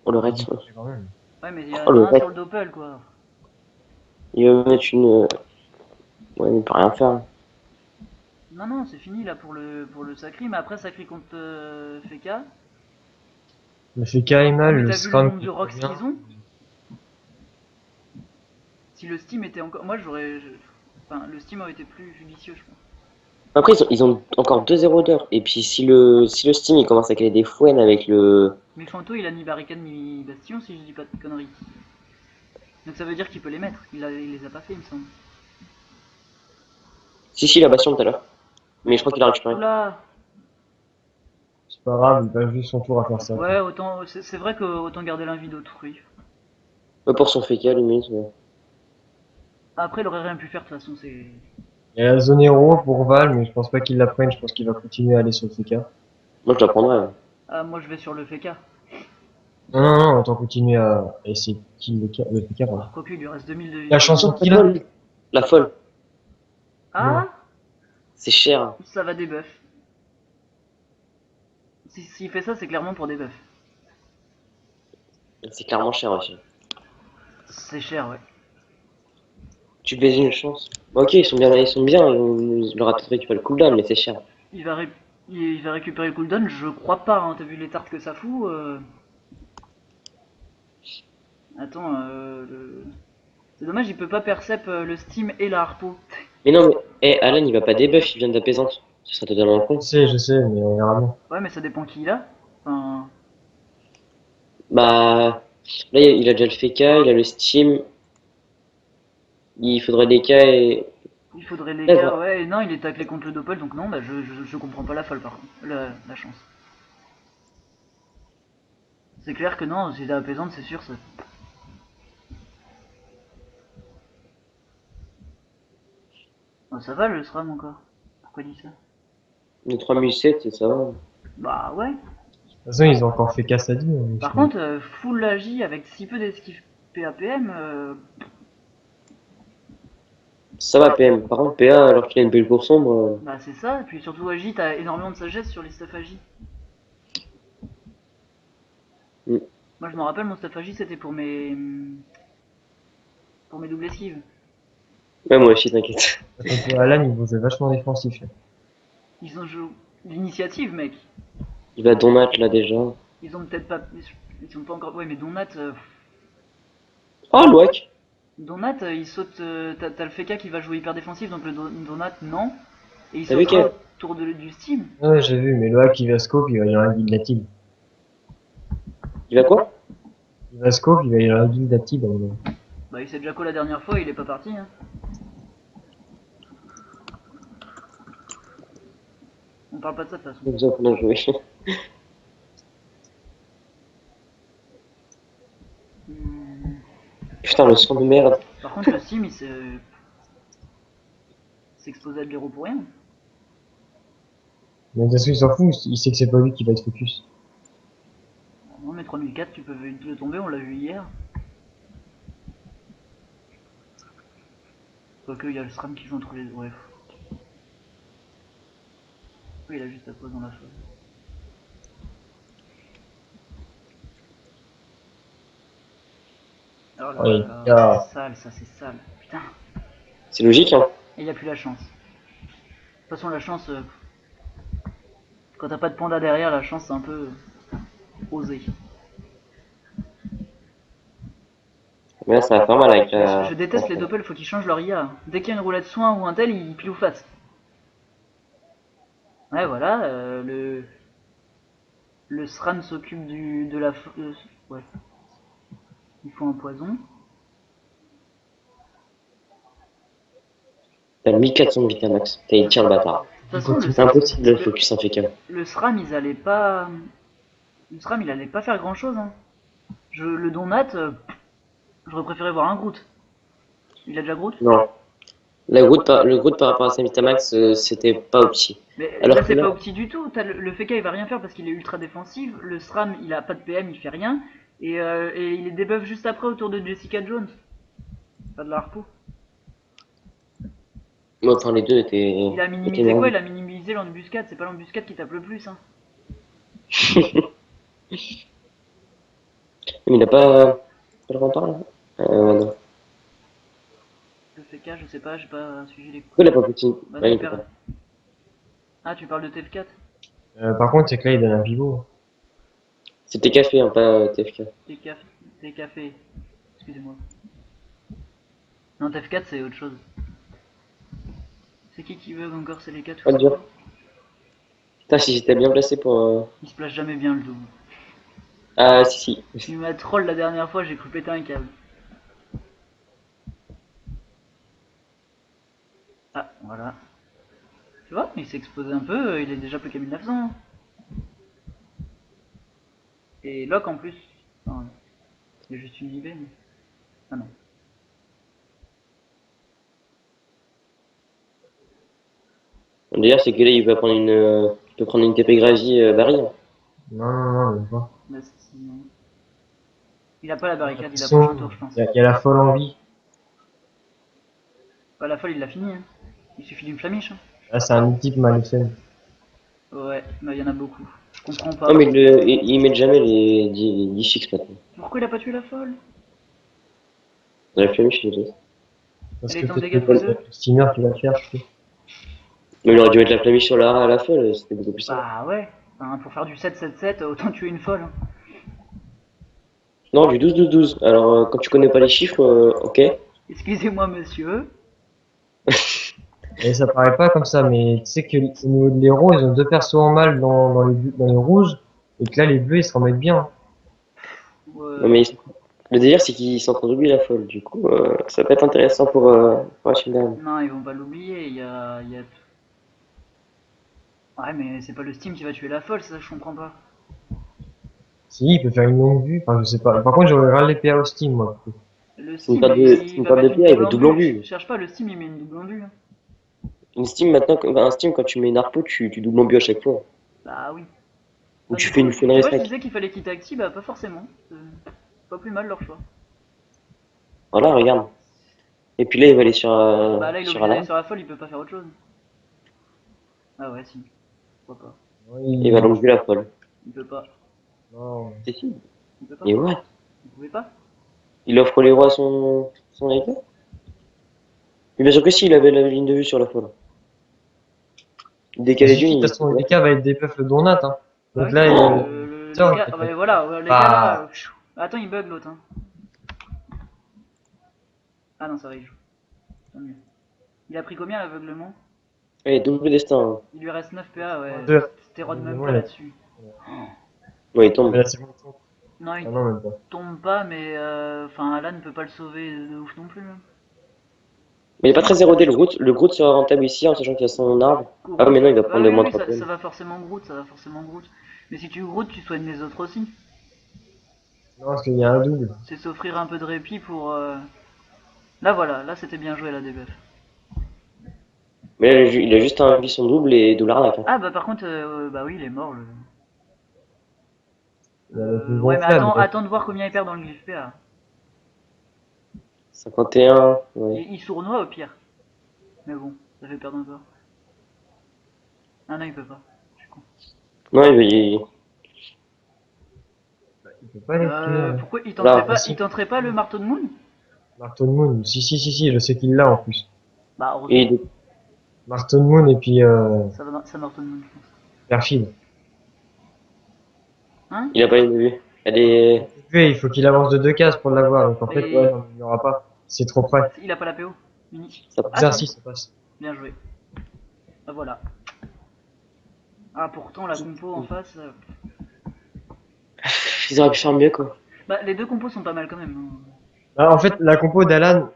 [SPEAKER 2] Oh, le Red.
[SPEAKER 1] Quand même.
[SPEAKER 3] Ouais, mais il y en
[SPEAKER 2] Oh,
[SPEAKER 3] a
[SPEAKER 2] le
[SPEAKER 3] un
[SPEAKER 2] Red.
[SPEAKER 3] sur le doppel quoi.
[SPEAKER 2] Il va mettre une. Ouais, il peut rien faire.
[SPEAKER 3] Non, c'est fini là pour le Sacri, mais après Sacri contre Feka.
[SPEAKER 1] Le fait est mal,
[SPEAKER 3] Mais
[SPEAKER 1] le
[SPEAKER 3] t'as vu le
[SPEAKER 1] Scram
[SPEAKER 3] nombre de rocks qu'ils ont? Si le Steam était encore. Moi j'aurais. Enfin, le Steam aurait été plus judicieux, je pense.
[SPEAKER 2] Après, ils ont encore 2-0 d'heure. Et puis, si le Steam il commence à caler des fouennes avec le.
[SPEAKER 3] Mais Fanto il a ni barricade ni bastion, si je dis pas de conneries. Donc ça veut dire qu'il peut les mettre. Il les a pas fait, il me semble.
[SPEAKER 2] Si, la bastion tout à l'heure. Mais je crois qu'il a récupéré.
[SPEAKER 3] Oula!
[SPEAKER 1] C'est pas grave, il passe juste son tour à faire ça.
[SPEAKER 3] Ouais, autant. C'est vrai que autant garder l'invie d'autrui.
[SPEAKER 2] Pas pour son fécal, limite. Mais...
[SPEAKER 3] Après, il aurait rien pu faire de toute façon, c'est.
[SPEAKER 1] Il y a la zone héros pour Val, mais je pense pas qu'il la prenne, je pense qu'il va continuer à aller sur le FK.
[SPEAKER 2] Moi, je la prendrais.
[SPEAKER 3] Ah, moi je vais sur le FK.
[SPEAKER 1] Non, autant continuer à essayer de kill le FK. Pardon.
[SPEAKER 3] Quoique, il lui reste 2000 de vie.
[SPEAKER 1] La chanson qu'il a.
[SPEAKER 2] La folle.
[SPEAKER 3] Ah!
[SPEAKER 2] C'est cher.
[SPEAKER 3] Ça va debuff. S'il fait ça, c'est clairement pour debuff.
[SPEAKER 2] C'est clairement cher aussi.
[SPEAKER 3] C'est cher, ouais.
[SPEAKER 2] Tu baises une chance. Ok, ils sont bien, il aura peut-être récupéré le cooldown, mais c'est cher.
[SPEAKER 3] Il va récupérer le cooldown, je crois pas, hein. T'as vu les tartes que ça fout Attends, c'est dommage, il peut pas percep le Steam et la harpo.
[SPEAKER 2] Mais non, mais Alan, il va pas debuff, il vient d'apaisante. Ce sera totalement con.
[SPEAKER 1] Je sais, mais on verra bien.
[SPEAKER 3] Ouais, mais ça dépend qui il a. Enfin,
[SPEAKER 2] Bah, là, il a déjà le FK, il a le Steam. Il faudrait des cas et.
[SPEAKER 3] il faudrait les
[SPEAKER 2] Ouais,
[SPEAKER 3] gars,
[SPEAKER 2] bah.
[SPEAKER 3] ouais, non, il est taclé contre le doppel, donc non, bah je comprends pas la folle par contre, la chance. C'est clair que non, si t'as apaisante, c'est sûr, ça. Oh, ça va le SRAM encore. Pourquoi il dit ça?
[SPEAKER 2] Le 3007, ça va.
[SPEAKER 3] Bah ouais.
[SPEAKER 1] De toute façon, ils ont encore fait Cassadi. Hein,
[SPEAKER 3] Par contre, full AJ avec si peu d'esquive PAPM,
[SPEAKER 2] Ça va, PM. Par contre, PA, alors qu'il a une belle course sombre.
[SPEAKER 3] bah c'est ça. Et puis surtout AJ, t'as énormément de sagesse sur les stuff AJ.
[SPEAKER 2] Mm.
[SPEAKER 3] Moi je me rappelle, mon stuff AJ c'était pour mes doubles esquives.
[SPEAKER 2] Ouais, moi aussi, t'inquiète.
[SPEAKER 1] Contre Alan, ils vous jouez vachement défensif. Là.
[SPEAKER 3] Ils ont joué l'initiative, mec.
[SPEAKER 2] Il va Donat là déjà.
[SPEAKER 3] Ils ont peut-être pas. Ils sont pas encore. Ouais, mais Donat.
[SPEAKER 2] Oh, Loak.
[SPEAKER 3] Donat, il saute. T'as le FK qui va jouer hyper défensif, donc le Donat, non. Et il
[SPEAKER 2] T'as vu
[SPEAKER 3] sautera autour du Steam.
[SPEAKER 1] Ouais, j'ai vu, mais le hack, il va scope, il va y avoir un guild native.
[SPEAKER 2] Il va quoi?
[SPEAKER 1] Il va scope, il va y avoir un guild native.
[SPEAKER 3] Bah, il s'est déjà la dernière fois, il est pas parti. Hein. On parle pas de ça de toute façon.
[SPEAKER 2] Comme ça qu'on a joué. Putain, le son de merde.
[SPEAKER 3] Par contre, le Steam, il s'expose à de l'héros pour rien.
[SPEAKER 1] Mais de toute façon, il s'en fout, il sait que c'est pas lui qui va être focus.
[SPEAKER 3] Non, mais 3004, tu peux le tomber, on l'a vu hier. Quoique, il y a le SRAM qui joue entre les deux. Ouais. Oui, il a juste à pause dans la folle. Oh là
[SPEAKER 1] Ouais,
[SPEAKER 3] là, c'est sale, ça c'est sale. Putain.
[SPEAKER 2] C'est logique, hein.
[SPEAKER 3] Et il a plus la chance. De toute façon, la chance. Quand t'as pas de panda derrière, la chance c'est un peu osé.
[SPEAKER 2] Mais là, ça va faire mal avec la.
[SPEAKER 3] Je déteste les doppels, faut qu'ils changent leur IA. Dès qu'il y a une roulette soin ou un tel, ils pile ou face. Ouais, voilà, le SRAM s'occupe de la. Ouais. Il faut un poison.
[SPEAKER 2] T'as 1400 de Vitamax. T'as il tient le bâtard.
[SPEAKER 3] De toute façon,
[SPEAKER 2] C'est impossible de focus un FK.
[SPEAKER 3] le SRAM, ils allaient pas. Le SRAM, il allait pas faire grand chose. Hein. Le Donat, j'aurais préféré voir un Groot. Il a déjà Groot?
[SPEAKER 2] Non. Le Groot par rapport à sa Vitamax, c'était pas opti.
[SPEAKER 3] Mais
[SPEAKER 2] Alors
[SPEAKER 3] là,
[SPEAKER 2] que
[SPEAKER 3] c'est
[SPEAKER 2] là-
[SPEAKER 3] pas opti du tout. Le FK, il va rien faire parce qu'il est ultra défensif. Le SRAM, il a pas de PM, il fait rien. Et il est debuff juste après autour de Jessica Jones. Pas de la harpo.
[SPEAKER 2] Moi, enfin, les deux étaient.
[SPEAKER 3] Il a
[SPEAKER 2] étaient
[SPEAKER 3] minimisé
[SPEAKER 2] merveilleux.
[SPEAKER 3] quoi? Il a minimisé l'embuscade. C'est pas l'embuscade qui tape le plus. Hein.
[SPEAKER 2] Mais il a pas le rempart là. Non.
[SPEAKER 3] Le FK, je sais pas, j'ai pas suivi les coups.
[SPEAKER 2] Pourquoi il a pas petit?
[SPEAKER 3] Bah,
[SPEAKER 2] Ouais,
[SPEAKER 3] non,
[SPEAKER 2] il peut pas.
[SPEAKER 3] Ah, tu parles de TF4?
[SPEAKER 1] Par contre, c'est que là, il donne un pivot.
[SPEAKER 2] C'était café, hein, pas TFK.
[SPEAKER 3] T'es café. Excusez-moi. Non, TF4 c'est autre chose. C'est qui bug encore? C'est les 4
[SPEAKER 2] Pas dur. Putain, si j'étais bien placé pour.
[SPEAKER 3] Il se place jamais bien le double.
[SPEAKER 2] Ah, si.
[SPEAKER 3] Il m'a troll la dernière fois, j'ai cru péter un câble. Ah, voilà. Tu vois, il s'est exposé un peu, il est déjà plus qu'à 1900. Et Locke en plus. Non, il y a juste une IB. Mais... Ah non.
[SPEAKER 2] D'ailleurs, c'est que là, il peut prendre une TP Grazi Barry. Hein.
[SPEAKER 1] Non, même pas.
[SPEAKER 3] Bah, non. Il a pas la barricade, il a
[SPEAKER 1] Son,
[SPEAKER 3] prochain tour, je pense.
[SPEAKER 1] il y a la folle envie.
[SPEAKER 3] Bah, la folle, il l'a fini. Hein. Il suffit d'une flamiche. Hein.
[SPEAKER 1] Là, c'est un type Maléfen.
[SPEAKER 3] Ouais, bah, il y en a beaucoup. Je comprends pas.
[SPEAKER 2] Non, mais il met jamais les 10 fixes maintenant.
[SPEAKER 3] Pourquoi il a pas tué la folle?
[SPEAKER 2] Dans la flamiche, je les
[SPEAKER 1] Parce
[SPEAKER 3] Elle
[SPEAKER 1] que
[SPEAKER 3] est en
[SPEAKER 1] c'est
[SPEAKER 3] dégâts de
[SPEAKER 1] le
[SPEAKER 3] deux.
[SPEAKER 1] steamer qui va le faire, je trouve.
[SPEAKER 2] Mais il aurait dû mettre la flamiche sur la folle, c'était beaucoup plus simple.
[SPEAKER 3] Bah ouais, enfin, pour faire du 7-7-7, autant tuer une folle. Hein.
[SPEAKER 2] Non, du 12-12-12. Alors, quand tu connais pas les chiffres, ok.
[SPEAKER 3] Excusez-moi monsieur.
[SPEAKER 1] Et ça paraît pas comme ça, mais tu sais que au niveau de l'héros, ils ont deux persos en mal dans les rouges, et que là, les bleus, ils se remettent bien.
[SPEAKER 2] Non, mais le délire, c'est qu'ils sont en train d'oublier la folle. Du coup, ça peut être intéressant pour la Shieldam.
[SPEAKER 3] Non, ils vont pas l'oublier, il y a... Ouais, mais c'est pas le Steam qui va tuer la folle, ça je comprends pas.
[SPEAKER 1] Si, il peut faire une longue vue, enfin, je sais pas. Par contre, j'aurais râlé PA au Steam, moi.
[SPEAKER 3] Le
[SPEAKER 2] C'est une
[SPEAKER 3] Steam,
[SPEAKER 2] paire de- c'est une paire de
[SPEAKER 3] mettre
[SPEAKER 2] pieds avec
[SPEAKER 3] double
[SPEAKER 2] double en
[SPEAKER 3] vue.
[SPEAKER 2] vue.
[SPEAKER 3] Cherche pas, le Steam il met une double en vue. Hein.
[SPEAKER 2] Une Steam maintenant, un Steam quand tu mets une harpo, tu doubles en bio à chaque fois.
[SPEAKER 3] Bah oui.
[SPEAKER 2] Ou
[SPEAKER 3] Bah,
[SPEAKER 2] tu
[SPEAKER 3] du
[SPEAKER 2] fais
[SPEAKER 3] coup,
[SPEAKER 2] une
[SPEAKER 3] tu
[SPEAKER 2] Funny
[SPEAKER 3] vois, je
[SPEAKER 2] Stack.
[SPEAKER 3] disais qu'il fallait quitter Acti, bah pas forcément. Pas plus mal leur choix.
[SPEAKER 2] Voilà, regarde. Et puis là, il va aller
[SPEAKER 3] Bah là, il est
[SPEAKER 2] sur
[SPEAKER 3] obligé d'aller
[SPEAKER 2] Alarm.
[SPEAKER 3] sur la folle, il peut pas faire autre chose. Ah ouais, si. Pourquoi pas.
[SPEAKER 2] Et il va donc la folle.
[SPEAKER 3] Il peut pas.
[SPEAKER 1] Non.
[SPEAKER 2] C'est si.
[SPEAKER 3] Il peut pas.
[SPEAKER 2] Et ouais.
[SPEAKER 3] Vous pouvez pas.
[SPEAKER 2] Il offre les rois à son équipe. Mais bien sûr que si, il avait la ligne de vue sur la folle.
[SPEAKER 1] Il
[SPEAKER 2] Décalé d'une,
[SPEAKER 1] suffit, de
[SPEAKER 2] il
[SPEAKER 1] toute façon, les cas va être debuff le Donat, hein.
[SPEAKER 3] Bah
[SPEAKER 1] Donc
[SPEAKER 3] oui.
[SPEAKER 1] là,
[SPEAKER 3] Les
[SPEAKER 1] tiens,
[SPEAKER 3] gars, bah, voilà, les gars
[SPEAKER 1] ah,
[SPEAKER 3] là. Attends, il bug l'autre. Hein. Ah non, ça va, il joue. Tant mieux. Il a pris combien l'aveuglement?
[SPEAKER 2] allez, double destin. Hein.
[SPEAKER 3] Il lui reste 9 PA, ouais.
[SPEAKER 1] deux.
[SPEAKER 3] T'érode même
[SPEAKER 1] Ouais.
[SPEAKER 3] pas là-dessus.
[SPEAKER 2] Ouais, il tombe.
[SPEAKER 1] mais là, c'est bon.
[SPEAKER 3] Non, il
[SPEAKER 1] Ah non, même pas.
[SPEAKER 3] tombe pas, mais enfin, Alan ne peut pas le sauver de ouf non plus. Hein.
[SPEAKER 2] Mais il est pas très érodé. Le Groot sera rentable ici en sachant qu'il y a son arbre. Ah, mais non, il va
[SPEAKER 3] Bah
[SPEAKER 2] prendre
[SPEAKER 3] oui,
[SPEAKER 2] le moins
[SPEAKER 3] oui,
[SPEAKER 2] 3
[SPEAKER 3] ça va forcément Groot, ça va forcément Groot. Mais si tu Groot, tu soignes les autres aussi.
[SPEAKER 1] Non, parce qu'il y a un double.
[SPEAKER 3] C'est s'offrir un peu de répit pour. Là voilà, là c'était bien joué la debuff.
[SPEAKER 2] Mais là, il a juste un son double et double arnaque. Hein.
[SPEAKER 3] Ah bah par contre, bah oui, il est mort le.
[SPEAKER 1] Il y a le plus
[SPEAKER 3] Ouais, mais
[SPEAKER 1] gonflable.
[SPEAKER 3] attends de voir combien il perd dans le glyph PA.
[SPEAKER 2] 51. Ouais.
[SPEAKER 3] Il sournoie au pire. Mais bon, ça fait perdre encore. Ah non, il peut pas. Je suis con.
[SPEAKER 2] Non, il
[SPEAKER 1] Il peut pas les tuer.
[SPEAKER 3] Pourquoi il
[SPEAKER 2] Là,
[SPEAKER 3] tenterait pas,
[SPEAKER 1] si.
[SPEAKER 3] il tenterait pas le marteau de Moon?
[SPEAKER 1] Marton Moon, si, je sais qu'il l'a en plus.
[SPEAKER 3] Bah
[SPEAKER 2] et
[SPEAKER 3] heureusement,
[SPEAKER 1] Marton Moon et puis
[SPEAKER 3] ça marteau de Moon, je pense.
[SPEAKER 1] Perfid.
[SPEAKER 3] Hein?
[SPEAKER 2] il a pas une vue. Elle est.
[SPEAKER 1] Il faut qu'il avance de 2 cases pour l'avoir, donc en fait,
[SPEAKER 3] Et-
[SPEAKER 1] ouais, non, il n'y aura pas. C'est trop près.
[SPEAKER 3] Il a pas la PO. Unique.
[SPEAKER 2] Ça
[SPEAKER 3] Ah
[SPEAKER 1] Ça,
[SPEAKER 3] si,
[SPEAKER 1] si, ça passe.
[SPEAKER 3] bien joué. Ah voilà. Ah pourtant la compo en face.
[SPEAKER 2] Ils auraient pu faire mieux, quoi.
[SPEAKER 3] Bah les deux compos sont pas mal quand même. Hein.
[SPEAKER 1] Alors, en fait, la compo d'Alan,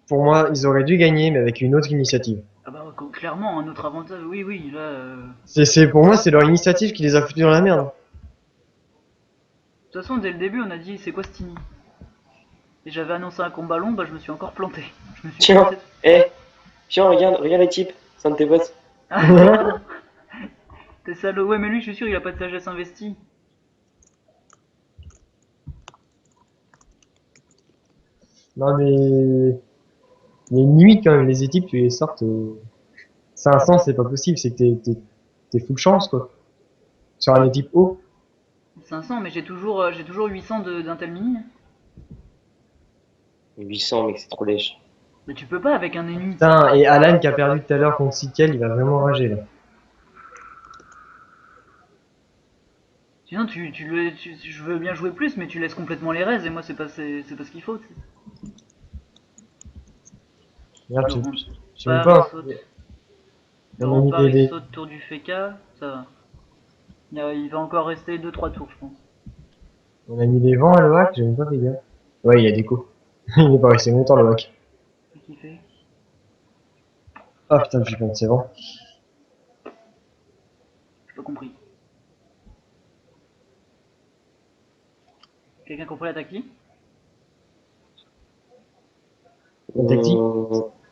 [SPEAKER 1] pour moi, ils auraient dû gagner, mais avec une autre initiative.
[SPEAKER 3] Ah bah clairement un autre avantage. Oui oui là.
[SPEAKER 1] Pour moi, c'est leur initiative qui les a foutus dans la merde.
[SPEAKER 3] De toute façon dès le début on a dit c'est quoi Stini. Et j'avais annoncé un combat long, bah je me suis encore planté. Je me suis
[SPEAKER 2] Tiens,
[SPEAKER 3] planté.
[SPEAKER 2] tiens, regarde les types. C'est un de tes potes.
[SPEAKER 3] T'es salaud. Ouais mais lui je suis sûr il a pas de sagesse investie.
[SPEAKER 1] Non, mais les nuits, quand même, les équipes, tu les sortes. 500, c'est pas possible, c'est que t'es full chance, quoi. Sur un équipe haut.
[SPEAKER 3] 500 mais j'ai toujours 800 d'Intel Mini.
[SPEAKER 2] 800, mec, c'est trop léger.
[SPEAKER 3] Mais tu peux pas avec un ennemi.
[SPEAKER 1] Putain, et Alan qui a perdu tout à l'heure contre Sikel, il va vraiment rager, là.
[SPEAKER 3] Sinon je veux bien jouer plus mais tu laisses complètement les raises et moi c'est pas ce qu'il faut. T'sais.
[SPEAKER 1] Regarde,
[SPEAKER 3] Alors,
[SPEAKER 1] je sais même pas.
[SPEAKER 3] saute.
[SPEAKER 1] On a
[SPEAKER 3] On
[SPEAKER 1] mis
[SPEAKER 3] part, il
[SPEAKER 1] des,
[SPEAKER 3] saute tour du Feka, ça va. Il va encore rester 2-3 tours je pense.
[SPEAKER 1] on a mis des vents à le hack, j'ai même pas fait gaffe. Ouais, il y a des coups. Il est pas resté longtemps, le hack.
[SPEAKER 3] Qu'est-ce qu'il fait?
[SPEAKER 1] Ah putain, je suis con, c'est bon.
[SPEAKER 3] J'ai pas compris. Quelqu'un comprend la tactique?
[SPEAKER 1] La tactique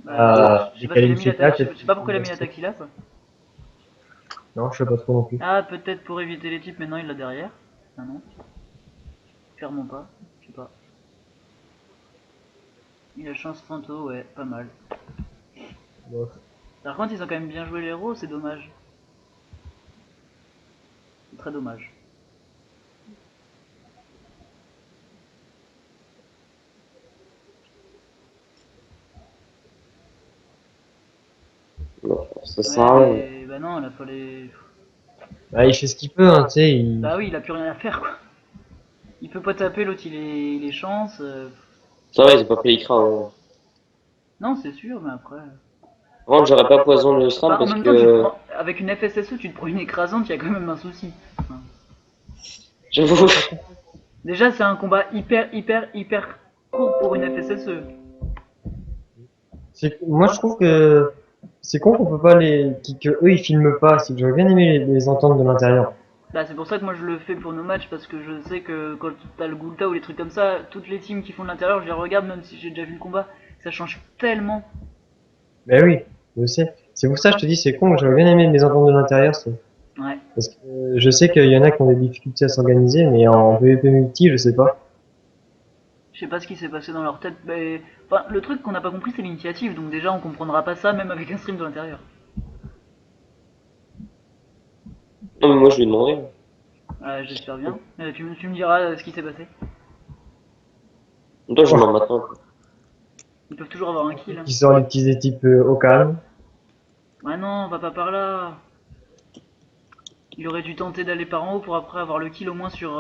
[SPEAKER 3] Bah, je sais pas
[SPEAKER 1] décaler
[SPEAKER 3] s'il a
[SPEAKER 1] le
[SPEAKER 3] mis la
[SPEAKER 1] Feka,
[SPEAKER 3] tactique. Je sais pas pourquoi il a mis la tactique là quoi.
[SPEAKER 1] Non, je sais pas trop non plus.
[SPEAKER 3] Ah peut-être pour éviter les types maintenant il l'a derrière. Ah non. Clairement pas. Je sais pas. Il a chance Fanto, ouais, pas mal.
[SPEAKER 1] Bon.
[SPEAKER 3] Par contre ils ont quand même bien joué l'héros, c'est dommage. C'est très dommage.
[SPEAKER 2] Non, ça sert à rien.
[SPEAKER 3] Mais, bah non, il fallait.
[SPEAKER 1] Bah, il fait ce qu'il peut, hein, tu sais.
[SPEAKER 3] Bah oui, il a plus rien à faire quoi. Il peut pas taper, l'autre il est chance.
[SPEAKER 2] Ça va, ils ont pas pris l'écran. Hein.
[SPEAKER 3] Non, c'est sûr, mais après.
[SPEAKER 2] Par contre, j'aurais pas poison le SRAM
[SPEAKER 3] Bah, en
[SPEAKER 2] parce
[SPEAKER 3] même temps, tu
[SPEAKER 2] que.
[SPEAKER 3] prends... avec une FSSE, tu te prends une écrasante, il y a quand même un souci. Enfin,
[SPEAKER 2] J'avoue.
[SPEAKER 3] déjà, c'est un combat hyper court pour une FSSE.
[SPEAKER 1] Moi, je trouve que c'est con qu'on peut pas que eux ils filment pas. C'est que j'aurais bien aimé les entendre de l'intérieur.
[SPEAKER 3] Là, c'est pour ça que moi je le fais pour nos matchs, parce que je sais que quand t'as le Gulta ou les trucs comme ça, toutes les teams qui font de l'intérieur, je les regarde même si j'ai déjà vu le combat. Ça change tellement.
[SPEAKER 1] Bah oui, je sais. C'est pour ça que je te dis, c'est con, j'aurais bien aimé les entendre de l'intérieur, ça.
[SPEAKER 3] Ouais.
[SPEAKER 1] Parce que je sais qu'il y en a qui ont des difficultés à s'organiser, mais en PvP multi, je sais pas.
[SPEAKER 3] Je sais pas ce qui s'est passé dans leur tête, mais enfin, le truc qu'on n'a pas compris c'est l'initiative, donc déjà on comprendra pas ça même avec un stream de l'intérieur.
[SPEAKER 2] Non, mais moi je lui ai demandé.
[SPEAKER 3] J'espère bien. Tu me diras ce qui s'est passé.
[SPEAKER 2] Toi, je
[SPEAKER 1] Oh,
[SPEAKER 2] demande maintenant.
[SPEAKER 3] Ils peuvent toujours avoir un kill. Hein.
[SPEAKER 1] qui sort les petits types au calme.
[SPEAKER 3] Ah non, va pas par là. Il aurait dû tenter d'aller par en haut pour après avoir le kill au moins sur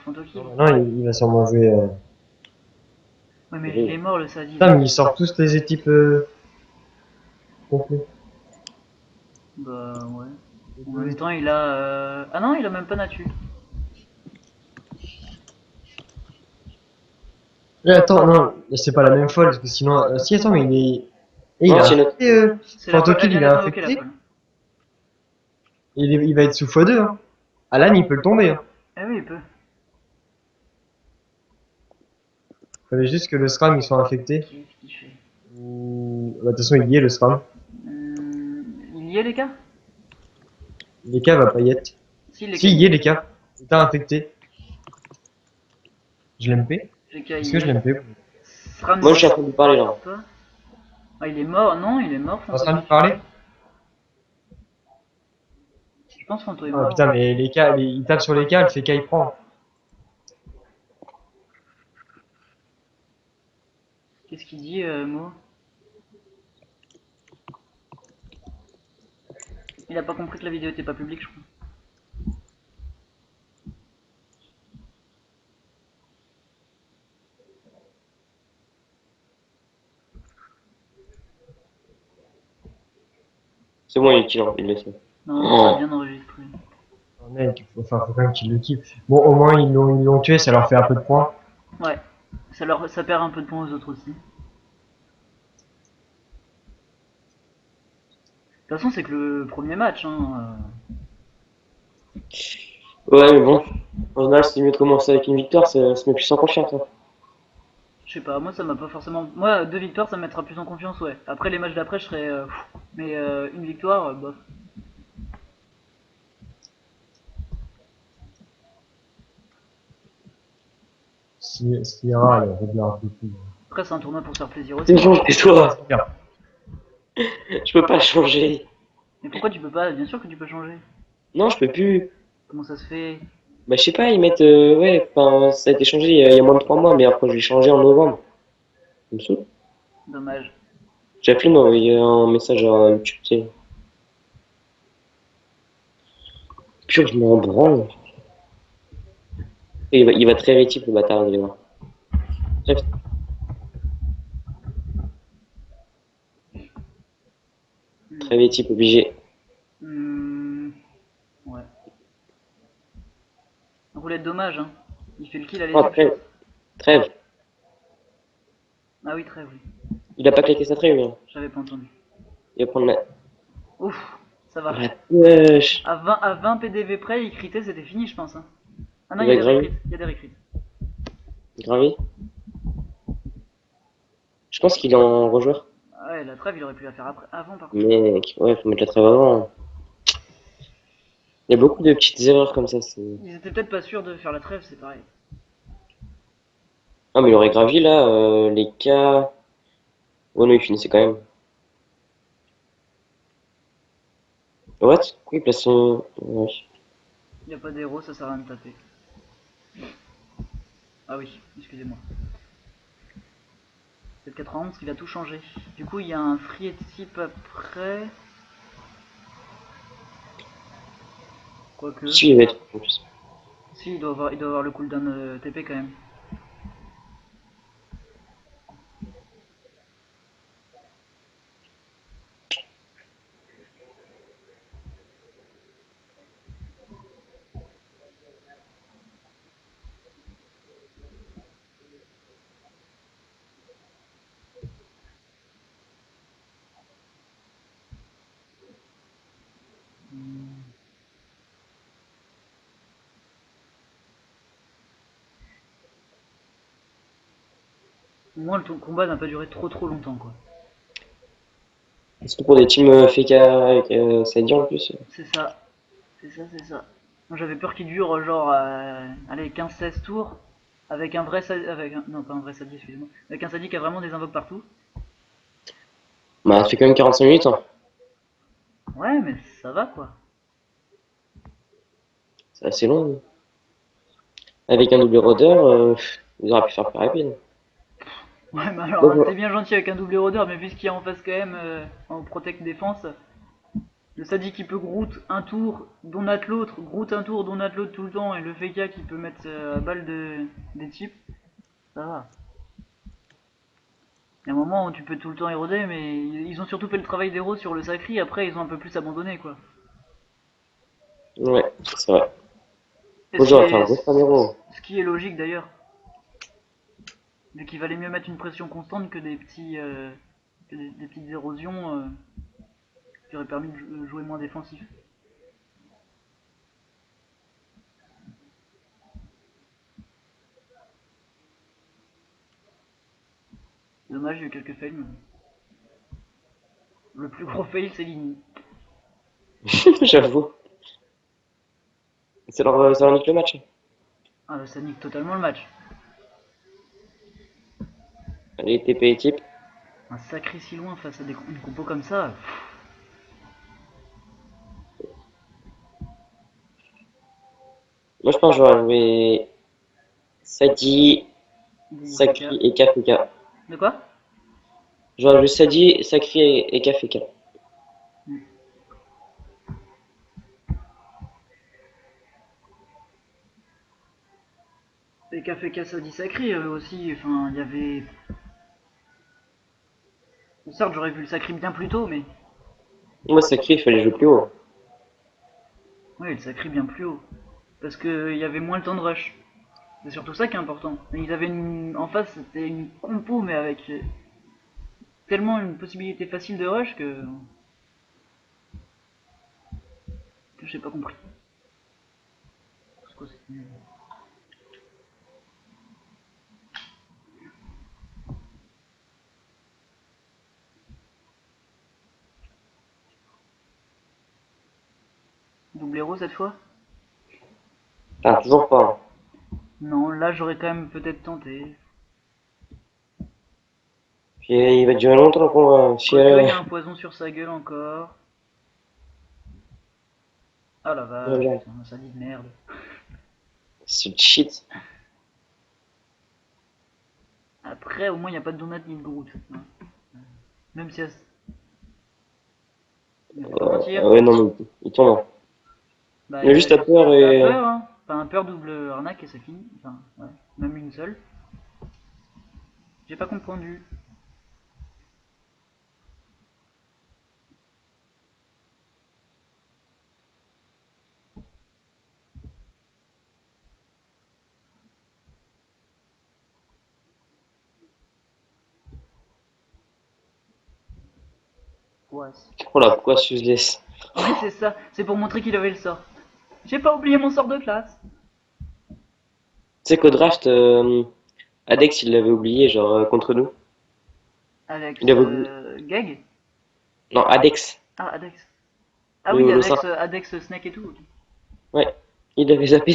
[SPEAKER 3] Fantokill.
[SPEAKER 1] Non, maintenant, il va sûrement jouer.
[SPEAKER 3] Ouais mais il est mort le Sadi.
[SPEAKER 1] Putain, mais ils sortent tous les équipes complets.
[SPEAKER 3] Bah ouais. En même temps il a... Ah non il a même pas Natu.
[SPEAKER 1] Attends, non, c'est pas la même folle, parce que sinon. Si, attends, mais il est. Et il
[SPEAKER 2] Non,
[SPEAKER 1] a
[SPEAKER 2] c'est notre.
[SPEAKER 1] infecté.
[SPEAKER 3] C'est la folle, elle
[SPEAKER 1] Fantokill,
[SPEAKER 3] vient
[SPEAKER 1] il est
[SPEAKER 3] d'être invoquée la
[SPEAKER 1] infecté.
[SPEAKER 3] folle.
[SPEAKER 1] Il va être sous x2. Hein. Alan, il peut le tomber. Hein.
[SPEAKER 3] Eh oui il peut.
[SPEAKER 1] Fallait juste que le SRAM il soit infecté.
[SPEAKER 3] Qu'est-ce qu'il fait
[SPEAKER 1] Bah, de toute façon, il y est le SRAM.
[SPEAKER 3] Il y est les cas.
[SPEAKER 1] Les cas va pas y être.
[SPEAKER 3] Si les
[SPEAKER 1] Si, il y est les cas. Il t'a infecté. Je l'MP.
[SPEAKER 3] Les cas
[SPEAKER 1] Est-ce
[SPEAKER 3] il
[SPEAKER 1] que
[SPEAKER 3] y
[SPEAKER 1] je
[SPEAKER 3] est.
[SPEAKER 1] l'MP?
[SPEAKER 3] Sram
[SPEAKER 2] Moi, je suis en train de lui parler là.
[SPEAKER 3] pas. Ah il est mort, non il est mort
[SPEAKER 1] On est en
[SPEAKER 3] Fanto.
[SPEAKER 1] train de parler?
[SPEAKER 3] Je pense Fanto est
[SPEAKER 1] Ah
[SPEAKER 3] mort.
[SPEAKER 1] putain, mais les cas, il tape sur les cas, le fait il prend.
[SPEAKER 3] Qu'est-ce qu'il dit Mo? Il a pas compris que la vidéo était pas publique je crois.
[SPEAKER 2] C'est bon, il est kill, il le sait.
[SPEAKER 3] Non, ça a bien enregistré.
[SPEAKER 1] Oh, mec, faut quand même qu'il le kill. Bon, au moins ils l'ont tué, ça leur fait un peu de points.
[SPEAKER 3] Ouais, ça perd un peu de points aux autres aussi. De toute façon, c'est que le premier match, hein.
[SPEAKER 2] Ouais, mais bon. En général, c'est mieux de commencer avec une victoire, ça se met plus en confiance. Hein.
[SPEAKER 3] Je sais pas, moi ça m'a pas forcément. Moi, 2 victoires ça me mettra plus en confiance, ouais. Après les matchs d'après, je serais. Mais une victoire, bof.
[SPEAKER 1] Sierra, il revient un peu plus.
[SPEAKER 3] Après, c'est un tournoi pour se faire plaisir aussi.
[SPEAKER 2] C'est bon, tais-toi.
[SPEAKER 1] Bien.
[SPEAKER 2] Je peux pas changer.
[SPEAKER 3] Mais pourquoi tu peux pas? Bien sûr que tu peux changer.
[SPEAKER 2] Non, je peux plus.
[SPEAKER 3] Comment ça se fait?
[SPEAKER 2] Bah, je sais pas, ils mettent. Ouais, enfin, ça a été changé il y a moins de 3 mois, mais après, je vais changer en novembre. Ça me saoule.
[SPEAKER 3] Dommage.
[SPEAKER 2] J'ai appelé m'envoyer un message à YouTube, tu sais. Pur, je m'en branle. Et il va très rétif, le bâtard, vous allez voir. Bref, très rétif, obligé.
[SPEAKER 3] Ouais. Roulette dommage, hein. Il fait le kill, allez,
[SPEAKER 2] Oh,
[SPEAKER 3] sur
[SPEAKER 2] trêve. Trêve.
[SPEAKER 3] Ah oui, très oui.
[SPEAKER 2] Il a pas claqué sa trêve, lui. Hein.
[SPEAKER 3] J'avais pas entendu.
[SPEAKER 2] Il va prendre la.
[SPEAKER 3] Ouf, ça va.
[SPEAKER 2] La pêche.
[SPEAKER 3] À 20 PDV près, il critait, c'était fini, je pense. Hein. Ah non,
[SPEAKER 2] Il
[SPEAKER 3] il y
[SPEAKER 2] va
[SPEAKER 3] a des
[SPEAKER 2] graver.
[SPEAKER 3] recrits. Il y a des recrits.
[SPEAKER 2] Gravi. Je pense qu'il est en rejoueur.
[SPEAKER 3] Ah ouais, la trêve, il aurait pu la faire après, avant, par contre.
[SPEAKER 2] Mec, ouais, faut mettre la trêve avant. Il y a beaucoup de petites erreurs comme ça.
[SPEAKER 3] Ils étaient peut-être pas sûrs de faire la trêve, c'est pareil.
[SPEAKER 2] Ah, mais il aurait gravi là, les cas. Oh non, il finissait quand même. What? Pourquoi il place son. Ouais.
[SPEAKER 3] Il n'y a pas d'héros, ça sert à rien de taper. Ah oui, excusez-moi. C'est le 91 qu'il a tout changé. Du coup, il y a un free type après. Quoique.
[SPEAKER 2] Si, il va être en plus.
[SPEAKER 3] Si, il doit avoir le cooldown TP quand même. Au moins, le combat n'a pas duré trop longtemps, quoi.
[SPEAKER 2] Surtout pour des teams Feka avec Sadie en plus.
[SPEAKER 3] C'est ça. C'est ça. Moi j'avais peur qu'il dure genre allez 15-16 tours avec un vrai avec un... non pas un vrai Sadi, excusez-moi. Avec un Sadi qui a vraiment des invoques partout.
[SPEAKER 2] Bah, ça fait quand même 45 minutes. Hein.
[SPEAKER 3] Ouais mais ça va quoi.
[SPEAKER 2] C'est assez long. Avec un double rôdeur, ils auraient pu faire plus rapide.
[SPEAKER 3] Ouais mais alors
[SPEAKER 2] Donc,
[SPEAKER 3] t'es bien gentil avec un double rôdeur mais vu ce qu'il y a en face quand même en protect défense, le Sadi qui peut Groot un tour, Donat l'autre, Groot un tour, Donat l'autre tout le temps et le Feka qui peut mettre à balle des types, ça va. Il y a un moment où tu peux tout le temps éroder mais ils ont surtout fait le travail d'héros sur le Sacri, après ils ont un peu plus abandonné quoi.
[SPEAKER 2] ouais, c'est vrai.
[SPEAKER 3] Et
[SPEAKER 2] Moi, j'aurais fait un gros Ramiro.
[SPEAKER 3] ce qui est logique d'ailleurs. Vu qu'il valait mieux mettre une pression constante que des petits que des petites érosions qui auraient permis de jouer moins défensif. Dommage, il y a eu quelques fails. Mais... le plus gros fail, c'est Lini.
[SPEAKER 2] J'avoue. Ça leur nique le match.
[SPEAKER 3] Ah, ça nique totalement le match.
[SPEAKER 2] Les TP et type.
[SPEAKER 3] Un sacré si loin face à une compo comme ça.
[SPEAKER 2] Moi, je pense que j'aurais joué Sadi,
[SPEAKER 3] Ou
[SPEAKER 2] Sakri
[SPEAKER 3] Feka.
[SPEAKER 2] et Kafeka.
[SPEAKER 3] De quoi?
[SPEAKER 2] J'aurais joué Sadi, Sakri et Kafeka.
[SPEAKER 3] Et qu'a fait Kassadi sacré aussi. Enfin, il y avait. Certes, j'aurais vu le sacré bien plus tôt, mais.
[SPEAKER 2] Moi, Sakri, il fallait jouer plus haut.
[SPEAKER 3] Oui, le sacré bien plus haut. Parce qu'il y avait moins le temps de rush. C'est surtout ça qui est important. Ils avaient en face, c'était une compo, mais avec tellement une possibilité facile de rush que j'ai pas compris. Double héros cette fois?
[SPEAKER 2] Ah, toujours pas. Hein.
[SPEAKER 3] Non, là j'aurais quand même peut-être tenté.
[SPEAKER 2] Puis il va durer longtemps qu'on va
[SPEAKER 3] Quoique, il
[SPEAKER 2] chier.
[SPEAKER 3] y a un poison sur sa gueule encore. Ah la vache, putain, ça dit de merde.
[SPEAKER 2] C'est cheat.
[SPEAKER 3] Après, au moins, il n'y a pas de donut ni de Groot. Même si il a fait comment tir?
[SPEAKER 2] Ouais, non, mais il tourne. Hein.
[SPEAKER 3] Bah,
[SPEAKER 2] Il a juste à peur
[SPEAKER 3] t'as
[SPEAKER 2] et.
[SPEAKER 3] peur, hein. Enfin, un peur double arnaque et ça finit. Enfin, ouais. Même une seule. J'ai pas compris. Ouais.
[SPEAKER 2] Oh la poisse useless.
[SPEAKER 3] Oui, c'est ça. C'est pour montrer qu'il avait le sort. J'ai pas oublié mon sort de classe.
[SPEAKER 2] Tu sais qu'au draft, Adex il l'avait oublié, genre contre nous.
[SPEAKER 3] Alex
[SPEAKER 2] Il avait oublié.
[SPEAKER 3] Gag.
[SPEAKER 2] Non, Adex,
[SPEAKER 3] Ah, Adex. Ah oui,
[SPEAKER 2] le sein.
[SPEAKER 3] Adex Snake et tout.
[SPEAKER 2] Ouais, il avait zappé.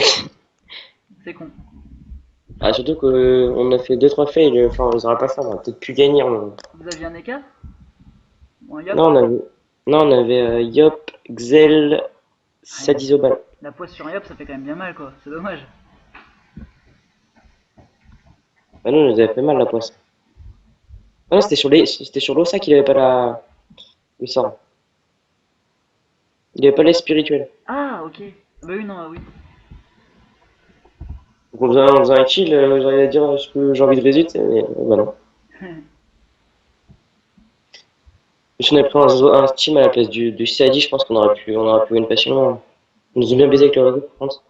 [SPEAKER 3] C'est con.
[SPEAKER 2] Ah, surtout qu'on a fait 2-3 fails, enfin on les aura pas fait, on aurait peut-être pu gagner.
[SPEAKER 3] Vous aviez un EK? Bon, yop.
[SPEAKER 2] Non, on avait Yop, Xel,
[SPEAKER 3] Ouais,
[SPEAKER 2] Sadizobal.
[SPEAKER 3] la poisse sur un yop, ça fait quand même bien mal, quoi. C'est dommage.
[SPEAKER 2] Ah non, on nous avait fait mal la poisse. Ah non, c'était sur l'Ossa qu'il avait pas le sort. Il avait pas l'air spirituel.
[SPEAKER 3] Ah, ok. Bah oui, non, oui.
[SPEAKER 2] Donc on faisait un kill, j'allais dire j'ai envie de résulte, mais bah non. Si on avait pris un Steam à la place du Sadi, je pense on aurait pu gagner facilement. Ils nous ont bien baisé avec le réseau, par contre.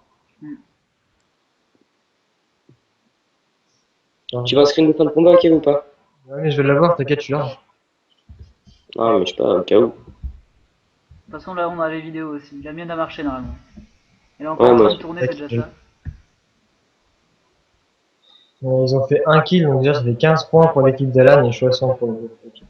[SPEAKER 2] Tu veux un screen de fin de combat, ok ou pas?
[SPEAKER 1] Ouais, mais je vais l'avoir, t'inquiète, je suis large.
[SPEAKER 2] Ah, mais je sais pas, au cas où.
[SPEAKER 3] De toute façon, là, on a les vidéos aussi. La mienne a marché normalement. Elle est encore
[SPEAKER 2] Ouais,
[SPEAKER 3] en
[SPEAKER 2] moi
[SPEAKER 3] train de
[SPEAKER 2] aussi.
[SPEAKER 3] tourner, c'est déjà ça.
[SPEAKER 1] Ils ont fait un kill, donc déjà ça fait 15 points pour l'équipe d'Alan et 60 pour l'équipe.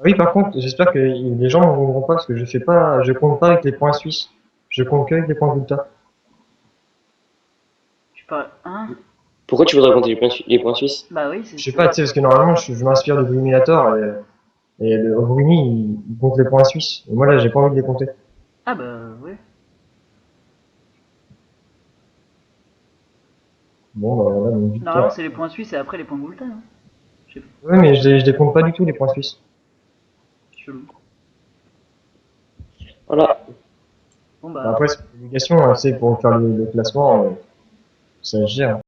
[SPEAKER 1] Oui, par contre, j'espère que les gens ne voudront pas parce que je compte pas avec les points suisses. Je compte que avec les points Gulta.
[SPEAKER 3] Tu parles. Hein?
[SPEAKER 2] Pourquoi tu voudrais compter les points suisses?
[SPEAKER 3] Bah oui, c'est.
[SPEAKER 1] Je sais pas, tu sais, parce que normalement, je m'inspire de Bruminator et le Bruni, il compte les points suisses. Et moi, là, j'ai pas envie de les compter.
[SPEAKER 3] Ah bah oui.
[SPEAKER 1] Bon, bah voilà, donc
[SPEAKER 3] Normalement,
[SPEAKER 1] victoire.
[SPEAKER 3] c'est les points suisses et après les points Goulta. Hein. Je sais pas.
[SPEAKER 1] Oui, mais je les compte pas du tout, les points suisses.
[SPEAKER 3] Chelou.
[SPEAKER 2] Voilà.
[SPEAKER 3] Bon
[SPEAKER 1] Bah,
[SPEAKER 3] bah.
[SPEAKER 1] après, c'est une obligation, hein, tu sais, pour faire le classement, ça se gère.